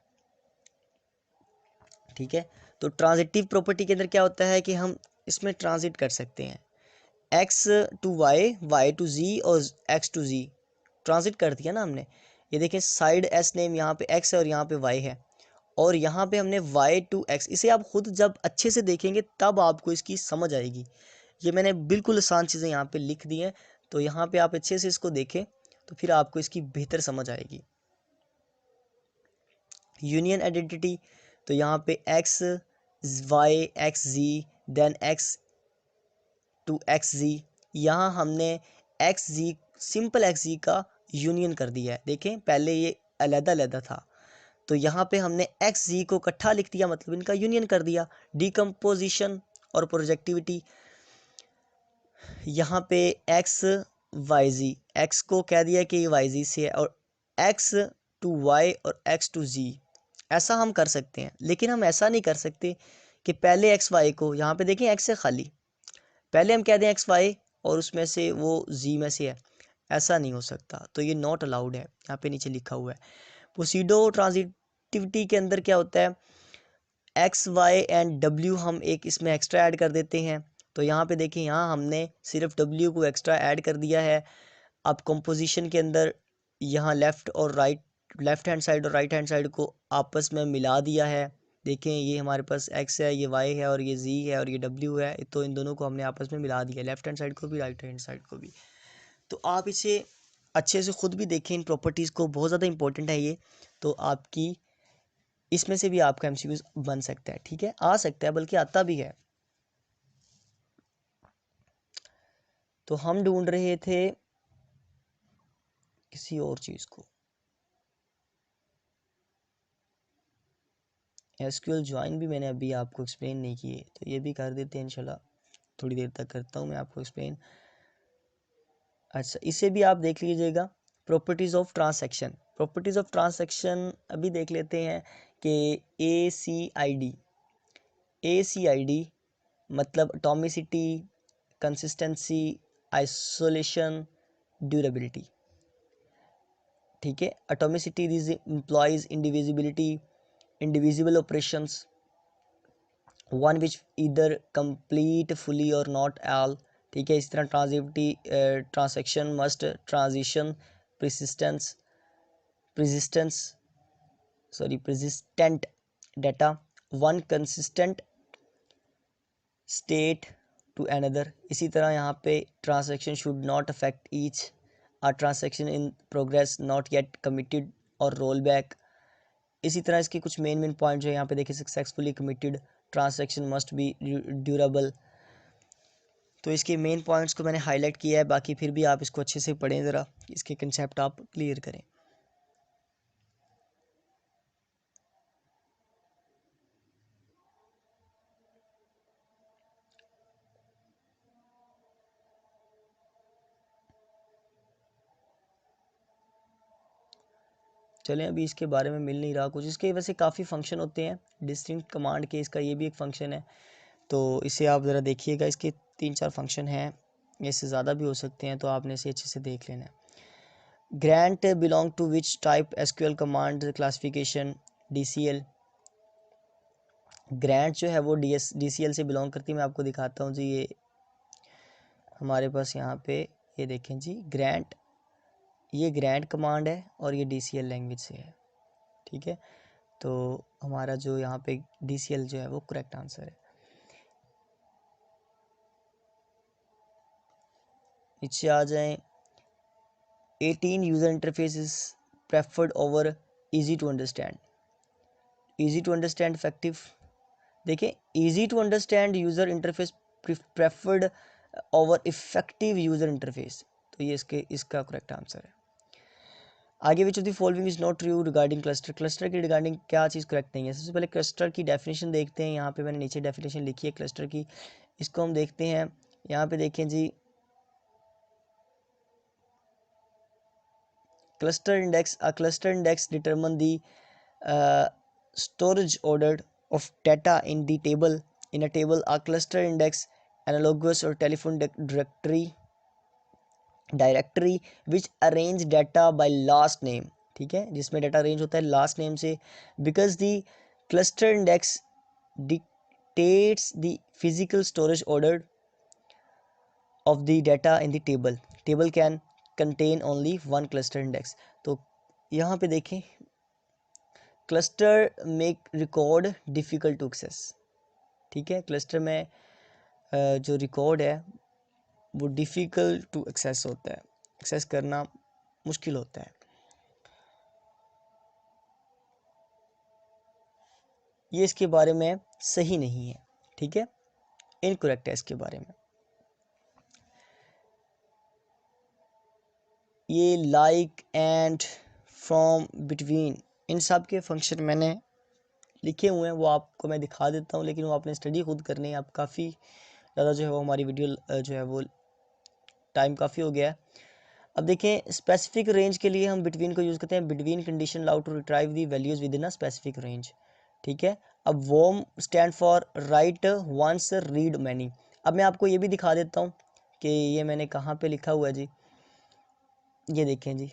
ठीक है, तो ट्रांजिटिव प्रॉपर्टी के अंदर क्या होता है कि हम इसमें ट्रांजिट कर सकते हैं, X to Y, Y to Z और एक्स टू जी, ट्रांजिट कर दिया ना हमने। ये देखें, साइड एस नेम यहाँ पे एक्स है और यहाँ पे वाई है, और यहाँ पे हमने वाई टू एक्स। इसे आप खुद जब अच्छे से देखेंगे तब आपको इसकी समझ आएगी। ये मैंने बिल्कुल आसान चीज़ें यहाँ पे लिख दी हैं, तो यहाँ पे आप अच्छे से इसको देखें तो फिर आपको इसकी बेहतर समझ आएगी। यूनियन आइडेंटिटी, तो यहाँ पे X Y X Z then X to X Z, यहाँ हमने X Z, simple X Z का यूनियन कर दिया है। देखें पहले ये अलग अलग था, तो यहाँ पे हमने एक्स जी को इकट्ठा लिख दिया, मतलब इनका यूनियन कर दिया। डिकम्पोजिशन और प्रोजेक्टिविटी, यहाँ पे एक्स वाई जी, एक्स को कह दिया कि वाई जी से है, और एक्स टू वाई और एक्स टू जी, ऐसा हम कर सकते हैं। लेकिन हम ऐसा नहीं कर सकते कि पहले एक्स वाई को, यहाँ पे देखें एक्स से खाली, पहले हम कह दें एक्स वाई और उसमें से वो जी में से है, ऐसा नहीं हो सकता। तो ये नॉट अलाउड है, यहाँ पे नीचे लिखा हुआ है। पोसीडो ट्रांजिटिविटी के अंदर क्या होता है, एक्स वाई एंड डब्ल्यू हम एक इसमें एक्स्ट्रा ऐड कर देते हैं। तो यहाँ पे देखिए, यहाँ हमने सिर्फ डब्ल्यू को एक्स्ट्रा ऐड कर दिया है। अब कंपोजिशन के अंदर यहाँ लेफ़्ट और राइट, लेफ़्ट हैंड साइड और राइट हैंड साइड को आपस में मिला दिया है। देखें ये हमारे पास एक्स है, ये वाई है, और ये जी है, और ये डब्ल्यू है, तो इन दोनों को हमने आपस में मिला दिया, लेफ़्ट हैंड साइड को भी, राइट हैंड साइड को भी। तो आप इसे अच्छे से खुद भी देखें, इन प्रॉपर्टीज़ को, बहुत ज़्यादा इंपॉर्टेंट है ये। तो आपकी इसमें से भी आपका एमसीक्यूज बन सकता है, ठीक है, आ सकता है, बल्कि आता भी है। तो हम ढूंढ रहे थे किसी और चीज़ को, एसक्यूएल ज्वाइन भी मैंने अभी आपको एक्सप्लेन नहीं किए, तो ये भी कर देते हैं इंशाल्लाह, थोड़ी देर तक करता हूँ मैं आपको एक्सप्लेन। अच्छा, इसे भी आप देख लीजिएगा। Properties of transaction, properties of transaction अभी देख लेते हैं कि ए सी आई डी मतलब एटॉमिसिटी, कंसिस्टेंसी, आइसोलेशन, ड्यूरेबिलिटी, ठीक है। Atomicity this employs indivisibility, indivisible operations, one which इधर कंप्लीट फुली और नॉट ऑल, ठीक है। इस तरह transitivity, transaction must transition, persistence persistence persistent data, one consistent state to another. इसी तरह यहाँ पे transaction should not affect each, a transaction in progress not yet committed और रोल बैक। इसी तरह इसके कुछ मेन पॉइंट जो है यहाँ पे देखिए, successfully committed, transaction must be durable. तो इसके मेन पॉइंट्स को मैंने हाईलाइट किया है, बाकी फिर भी आप इसको अच्छे से पढ़ें, ज़रा इसके कंसेप्ट आप क्लियर करें। चलें, अभी इसके बारे में मिल नहीं रहा कुछ। इसके वैसे काफ़ी फंक्शन होते हैं डिस्टिंक्ट कमांड के, इसका ये भी एक फ़ंक्शन है, तो इसे आप ज़रा देखिएगा। इसके 3-4 फंक्शन हैं, इससे ज़्यादा भी हो सकते हैं, तो आपने इसे अच्छे से देख लेना है। Grant belong to which type SQL command classification, DCL। Grant जो है वो DCL से बिलोंग करती है। मैं आपको दिखाता हूँ जी, ये हमारे पास यहाँ पे ये देखें जी, ग्रांट, ये ग्रांट कमांड है और ये DCL लैंग्वेज से है, ठीक है। तो हमारा जो यहाँ पे DCL जो है वो करेक्ट आंसर है। नीचे आ जाएं। 18 user interface is preferred over easy to understand, easy to understand effective. देखिए, easy to understand user interface preferred over effective user interface, तो ये इसका करेक्ट आंसर है। आगे which of the following is not true regarding cluster, cluster की regarding क्या चीज़ correct नहीं है। सबसे पहले क्लस्टर की डेफिनेशन देखते हैं, यहाँ पे मैंने नीचे डेफिनेशन लिखी है क्लस्टर की, इसको हम देखते हैं। यहाँ पे देखें जी, cluster index, a cluster index determine the storage order of data in the table. In a table, a cluster index analogous or telephone directory which arrange data by last name, ठीक है, जिसमें डाटा अरेंज होता है last name से। Because the cluster index dictates the physical storage order of the data in the table can contain only one cluster index। तो यहाँ पे देखें, cluster make record difficult to access, ठीक है। Cluster में जो रिकॉर्ड है वो डिफ़िकल्ट टू एक्सेस होता है, एक्सेस करना मुश्किल होता है। ये इसके बारे में सही नहीं है, ठीक है, इनकरेक्ट है इसके बारे में। ये लाइक एंड फ्रॉम बिटवीन, इन सब के फंक्शन मैंने लिखे हुए हैं, वो आपको मैं दिखा देता हूँ, लेकिन वो आपने स्टडी खुद करनी है। आप काफ़ी ज़्यादा जो है वो हमारी वीडियो जो है वो टाइम काफ़ी हो गया है। अब देखें, स्पेसिफिक रेंज के लिए हम बिटवीन को यूज़ करते हैं। Between condition allow to retrieve the values within a specific range, ठीक है। अब वॉम stand for write once read many. अब मैं आपको ये भी दिखा देता हूँ कि ये मैंने कहाँ पे लिखा हुआ है जी। ये देखें जी,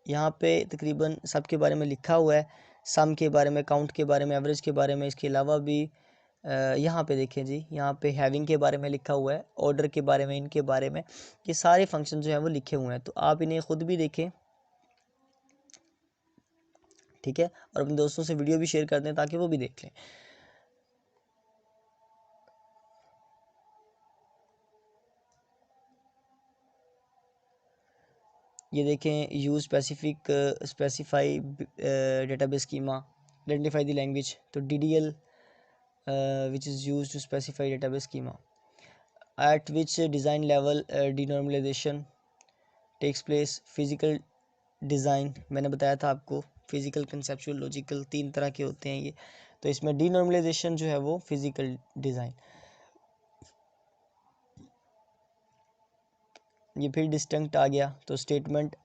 यहाँ पे तकरीबन सब के बारे में लिखा हुआ है, सम के बारे में, काउंट के बारे में, एवरेज के बारे में। इसके अलावा भी यहाँ पे देखें जी, यहाँ पे हैविंग के बारे में लिखा हुआ है, ऑर्डर के बारे में, इनके बारे में। ये सारे फंक्शन जो है वो लिखे हुए हैं, तो आप इन्हें खुद भी देखें, ठीक है, और अपने दोस्तों से वीडियो भी शेयर कर दें ताकि वो भी देख लें। ये देखें, use specify database schema, identify the language. तो DDL which is used to specify database schema at which design level denormalization takes place। physical design मैंने बताया था आपको, फिजिकल, कंसेप्चुअल, लॉजिकल, 3 तरह के होते हैं ये। तो इसमें डिनॉर्मलाइजेशन जो है वो फिजिकल डिज़ाइन। ये फिर डिस्टिंक्ट आ गया, तो statement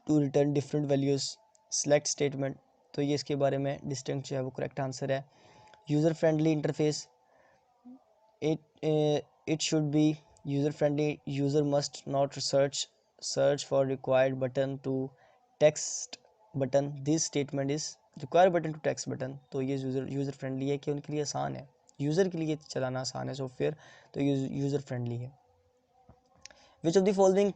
to return different values, select statement. तो ये इसके बारे में डिस्टिंक्ट जो है वो करेक्ट आंसर है। User friendly interface, it should be user friendly। user must not search for required button to text button। this statement is required button to text button। तो ये यूज़र फ्रेंडली है कि उनके लिए आसान है, यूज़र के लिए चलाना आसान है सॉफ्टवेयर, तो यूज़र फ्रेंडली है। which of the following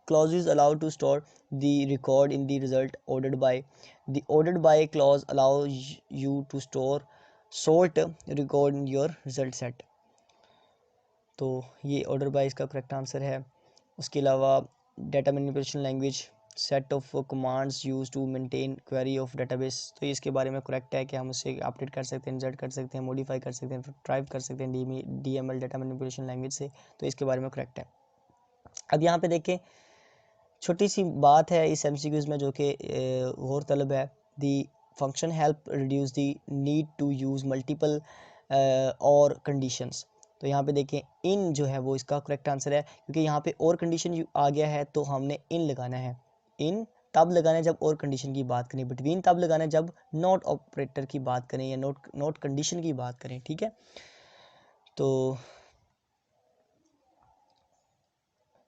clauses allow to store the record in the result ordered by। the ordered by clause allows you to sort record in your result set। तो ये order by इसका correct answer है। उसके अलावा data manipulation language, set of commands use to maintain query of database. तो ये इसके बारे में करेक्ट है कि हम उसे अपडेट कर सकते हैं, इंसर्ट कर सकते हैं, मॉडिफाई कर सकते हैं, ट्राइव कर सकते हैं DML डाटा मैनिपुलेशन लैंग्वेज से। तो इसके बारे में करेक्ट है। अब यहाँ पे देखें, छोटी सी बात है इस MCQs में जो कि गौर तलब है। The function help reduce the need to use multiple or conditions. तो यहाँ पे देखें, इन जो है वो इसका करेक्ट आंसर है, क्योंकि यहाँ पे और कंडीशन आ गया है, तो हमने इन लगाना है। इन तब लगाना है जब और कंडीशन की बात करें, बिटवीन तब लगाना है जब नॉट ऑपरेटर की बात करें या नॉट कंडीशन की बात करें, ठीक है। तो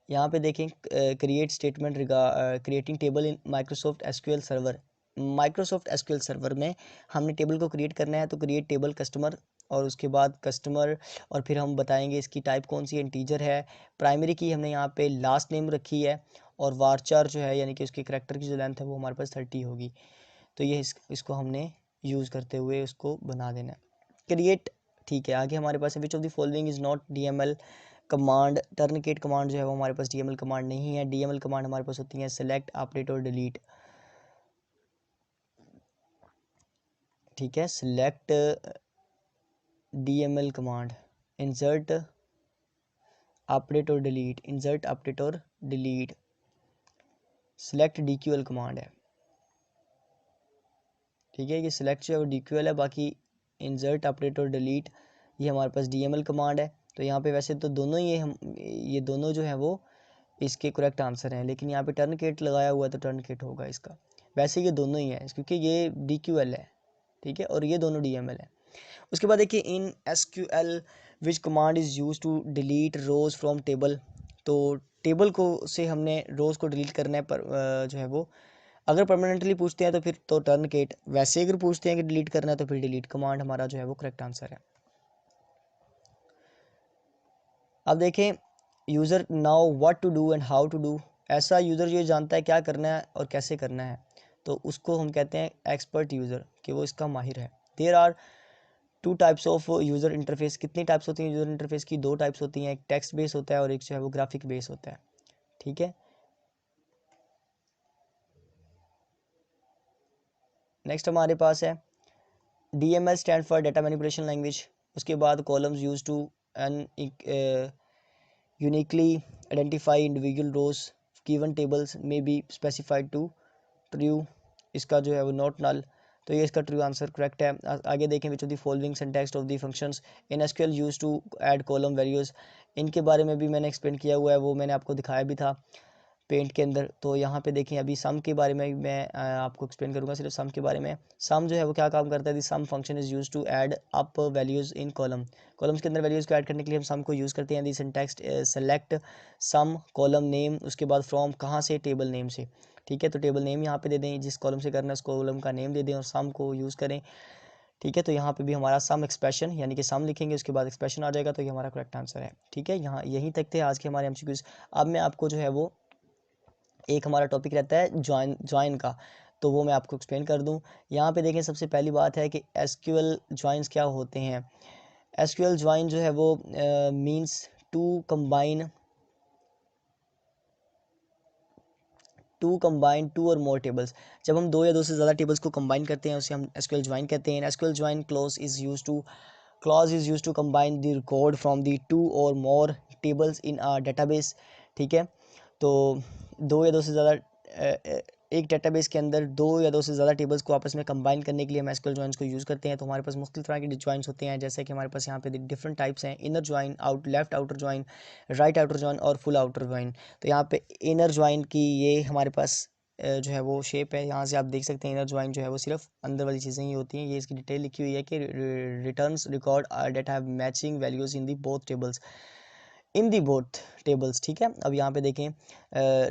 यहाँ पे देखें, create statement creating table in Microsoft SQL server. Microsoft SQL server में हमने टेबल को क्रिएट करना है, तो क्रिएट टेबल कस्टमर, और उसके बाद कस्टमर, और फिर हम बताएंगे इसकी टाइप कौन सी, इंटीजर है। प्राइमरी की हमने यहाँ पे लास्ट नेम रखी है, और वारचार जो है यानी कि उसके करैक्टर की जो लेंथ है वो हमारे पास 30 होगी। तो ये इसको हमने यूज़ करते हुए उसको बना देना है। क्रिएट, ठीक है। आगे हमारे पास which of the following is not DML कमांड। टर्नकेट कमांड जो है वो हमारे पास DML कमांड नहीं है। DML कमांड हमारे पास होती है सेलेक्ट, अपडेट और डिलीट, ठीक है। Select DML command, insert, update और डिलीट, इंसर्ट, अपडेट और डिलीट। सेलेक्ट DQL कमांड है, ठीक है। ये सेलेक्ट जो है वो DQL है, बाकी इंसर्ट, अपडेट और डिलीट ये हमारे पास DML कमांड है। तो यहाँ पे वैसे तो दोनों ये दोनों जो है वो इसके करेक्ट आंसर हैं, लेकिन यहाँ पे टर्नकेट लगाया हुआ है तो टर्नकेट होगा इसका। वैसे ये दोनों ही है क्योंकि ये DQL है, ठीक है, और ये दोनों DML है। उसके बाद देखिए, in SQL which command is use to delete rows from table. तो टेबल को से हमने रोज को डिलीट करना है, पर जो है वो अगर परमानेंटली पूछते हैं तो फिर तो टर्नकेट, वैसे अगर पूछते हैं कि डिलीट करना है तो फिर डिलीट कमांड हमारा जो है वो करेक्ट आंसर है। अब देखें, user now what to do and how to do. ऐसा यूज़र जो जानता है क्या करना है और कैसे करना है, तो उसको हम कहते हैं एक्सपर्ट यूज़र, कि वो इसका माहिर है। There are 2 types of user interface. कितनी टाइप्स होती हैं यूज़र इंटरफेस की? 2 टाइप्स होती हैं, एक टेक्स्ट बेस होता है और एक जो है वो ग्राफिक बेस होता है, ठीक है। नेक्स्ट हमारे पास है DML stand for data manipulation language. उसके बाद columns use to an uniquely identify individual rows. Given tables में बी स्पेसिफाइड टू ट्रू, इसका जो है वो नॉट नल, तो ये इसका ट्रू आंसर करेक्ट है। आगे देखें, which of the following syntax of the functions in SQL use to add column values, इनके बारे में भी मैंने एक्सप्लेन किया हुआ है, वो मैंने आपको दिखाया भी था पेंट के अंदर। तो यहाँ पे देखें, अभी सम के बारे में मैं आपको एक्सप्लेन करूँगा, सिर्फ सम के बारे में। सम जो है वो क्या काम करता है, the sum function is use to add up values in column, columns के अंदर वैल्यूज़ को ऐड करने के लिए हम सम को यूज़ करते हैं। दी सिंटैक्स सेलेक्ट सम कॉलम नेम, उसके बाद फ्रॉम कहाँ से, टेबल नेम से, ठीक है। तो टेबल नेम यहाँ पे दे दें, जिस कॉलम से करना है उस कॉलम का नेम दे दें और सम को यूज़ करें, ठीक है। तो यहाँ पे भी हमारा सम एक्सप्रेशन यानी कि सम लिखेंगे, उसके बाद एक्सप्रेशन आ जाएगा, तो ये हमारा करेक्ट आंसर है, ठीक है। यहाँ यहीं तक थे आज के हमारे एमसीक्यूज। अब मैं आपको जो है वो एक हमारा टॉपिक रहता है ज्वाइन का, तो वो मैं आपको एक्सप्लेन कर दूं। यहाँ पे देखें, सबसे पहली बात है कि एसक्यूएल ज्वाइंस क्या होते हैं। एसक्यूएल ज्वाइन जो है वो मींस टू कंबाइन टू और मोर टेबल्स, जब हम दो या दो से ज़्यादा टेबल्स को कंबाइन करते हैं उसे हम एसक्यूएल ज्वाइन कहते हैं। SQL join clause is used to combine the record from the two or more tables in a database, ठीक है। तो दो या दो से ज़्यादा एक डेटाबेस के अंदर दो या दो से ज़्यादा टेबल्स को आपस में कंबाइन करने के लिए हम एसक्यूएल ज्वाइंस को यूज़ करते हैं। तो हमारे पास मुख्तलिफ तरह के ज्वाइंस होते हैं, जैसे कि हमारे पास यहाँ पे डिफरेंट टाइप्स हैं, inner join, left outer join, right outer join और फुल आउटर ज्वाइन। तो यहाँ पे इनर ज्वाइन की ये हमारे पास जो है वो शेप है, यहाँ से आप देख सकते हैं इनर ज्वाइन जो है वो सिर्फ अंदर वाली चीज़ें ही होती हैं। ये इसकी डिटेल लिखी हुई है कि returns record that have matching values in the both tables, ठीक है। अब यहाँ पे देखें,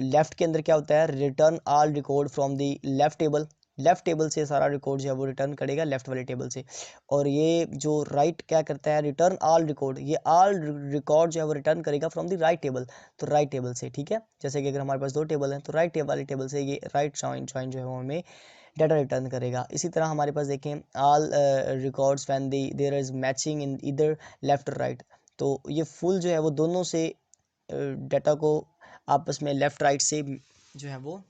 लेफ़्ट के अंदर क्या होता है, return all record from the left table से सारा रिकॉर्ड जो है वो रिटर्न करेगा लेफ़्ट वाले टेबल से। और ये जो राइट क्या करता है, रिटर्न ऑल रिकॉर्ड, ये ऑल रिकॉर्ड जो है वो रिटर्न करेगा फ्रॉम द राइट टेबल, तो राइट टेबल से, ठीक है। जैसे कि अगर हमारे पास दो टेबल हैं तो राइट टेबल वाली टेबल से ये राइट ज्वाइन जो है वो हमें डाटा रिटर्न करेगा। इसी तरह हमारे पास देखें, all records when there is matching in either left or right, तो ये फुल जो है वो दोनों से डाटा को आपस में लेफ़्ट राइट से जो है वो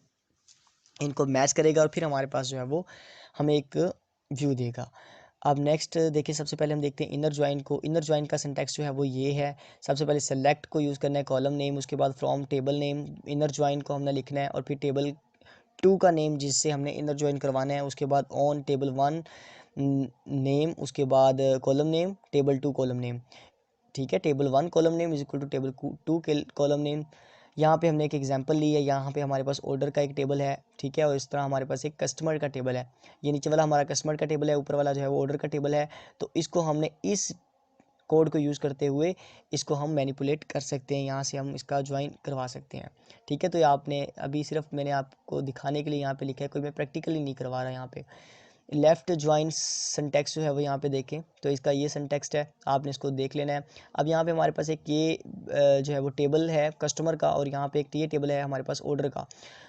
इनको मैच करेगा और फिर हमारे पास जो है वो हमें एक व्यू देगा। अब नेक्स्ट देखिए, सबसे पहले हम देखते हैं इनर ज्वाइन को। इनर ज्वाइन का सिंटैक्स जो है वो ये है, सबसे पहले सेलेक्ट को यूज़ करना है, कॉलम नेम, उसके बाद from table name, inner join को हमने लिखना है और फिर टेबल 2 का नेम जिससे हमने इनर ज्वाइन करवाना है, उसके बाद ऑन टेबल 1 नेम, उसके बाद column name, table 2 column name, ठीक है। Table 1 column name is equal to table 2 column name. यहाँ पे हमने एक एग्जांपल ली है, यहाँ पे हमारे पास ऑर्डर का एक टेबल है, ठीक है, और इस तरह हमारे पास एक कस्टमर का टेबल है। ये नीचे वाला हमारा कस्टमर का टेबल है, ऊपर वाला जो है वो ऑर्डर का टेबल है। तो इसको हमने इस कोड को यूज़ करते हुए इसको हम मैनिपुलेट कर सकते हैं, यहाँ से हम इसका ज्वाइन करवा सकते हैं, ठीक है। तो ये आपने अभी सिर्फ मैंने आपको दिखाने के लिए यहाँ पे लिखा है, कोई मैं प्रैक्टिकली नहीं करवा रहा यहाँ पे। लेफ़्ट ज्वाइन सिंटैक्स जो है वो यहाँ पे देखें, तो इसका ये सिंटैक्स है, आपने इसको देख लेना है। अब यहाँ पे हमारे पास एक ये जो है वो टेबल है कस्टमर का और यहाँ पे एक ये टेबल है हमारे पास ऑर्डर का।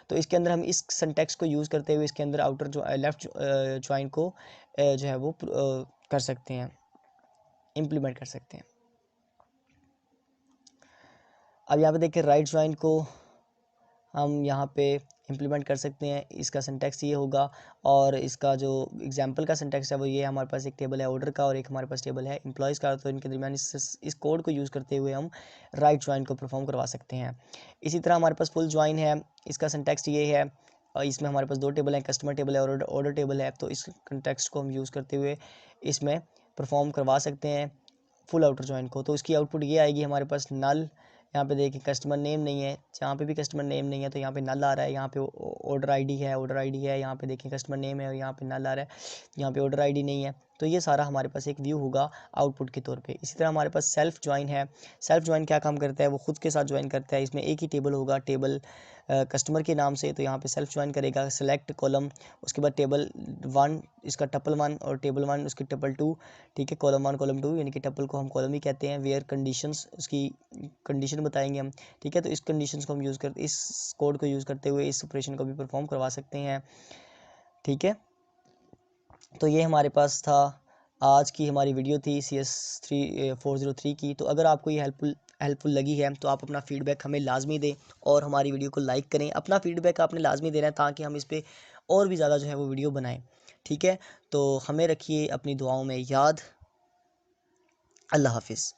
तो इसके अंदर हम इस सिंटैक्स को यूज़ करते हुए इसके अंदर आउटर जो लेफ़्ट ज्वाइन को जो है वो कर सकते हैं, इम्प्लीमेंट कर सकते हैं। अब यहाँ पे देखिए, राइट ज्वाइन को हम यहाँ पे इम्प्लीमेंट कर सकते हैं, इसका सिंटैक्स ये होगा और इसका जो एग्जांपल का सिंटैक्स है वो ये, हमारे पास एक टेबल है ऑर्डर का और एक हमारे पास टेबल है एम्प्लॉयज़ का, तो इनके दरमियान इस कोड को यूज़ करते हुए हम राइट ज्वाइन को परफॉर्म करवा सकते हैं। इसी तरह हमारे पास फुल ज्वाइन है, इसका सिंटैक्स ये है, और इसमें हमारे पास दो टेबल हैं, कस्टमर टेबल है और ऑर्डर टेबल है, तो इस कंटेक्स्ट को हम यूज़ करते हुए इसमें परफॉर्म करवा सकते हैं फुल आउटर ज्वाइन को। तो इसकी आउटपुट ये आएगी हमारे पास नल, यहाँ पे देखिए कस्टमर नेम नहीं है, जहाँ पे भी कस्टमर नेम नहीं है तो यहाँ पे नल आ रहा है, यहाँ पे ऑर्डर आईडी है, यहाँ पे देखिए कस्टमर नेम है और यहाँ पे नल आ रहा है, यहाँ पे ऑर्डर आईडी नहीं है। तो ये सारा हमारे पास एक व्यू होगा आउटपुट के तौर पे। इसी तरह हमारे पास सेल्फ ज्वाइन है। सेल्फ ज्वाइन क्या काम करता है, वो खुद के साथ ज्वाइन करता है, इसमें एक ही टेबल होगा, टेबल कस्टमर के नाम से, तो यहाँ पे सेल्फ ज्वाइन करेगा, सेलेक्ट कॉलम, उसके बाद टेबल 1 इसका टपल 1 और टेबल 1 उसकी टपल 2, ठीक है, कॉलम 1 कॉलम 2 यानी कि टपल को हम कॉलम ही कहते हैं, वेयर कंडीशंस उसकी कंडीशन बताएंगे हम, ठीक है। तो इस कंडीशंस को हम यूज़ करते, इस कोड को यूज़ करते हुए इस ऑपरेशन को भी परफॉर्म करवा सकते हैं, ठीक है। तो ये हमारे पास था, आज की हमारी वीडियो थी CS403 की। तो अगर आपको ये हेल्पफुल लगी है तो आप अपना फ़ीडबैक हमें लाजमी दें और हमारी वीडियो को लाइक करें। अपना फ़ीडबैक आपने लाजमी देना है ताकि हम इस पर और भी ज़्यादा जो है वो वीडियो बनाएं, ठीक है। तो हमें रखिए अपनी दुआओं में याद। अल्लाह हाफिज़।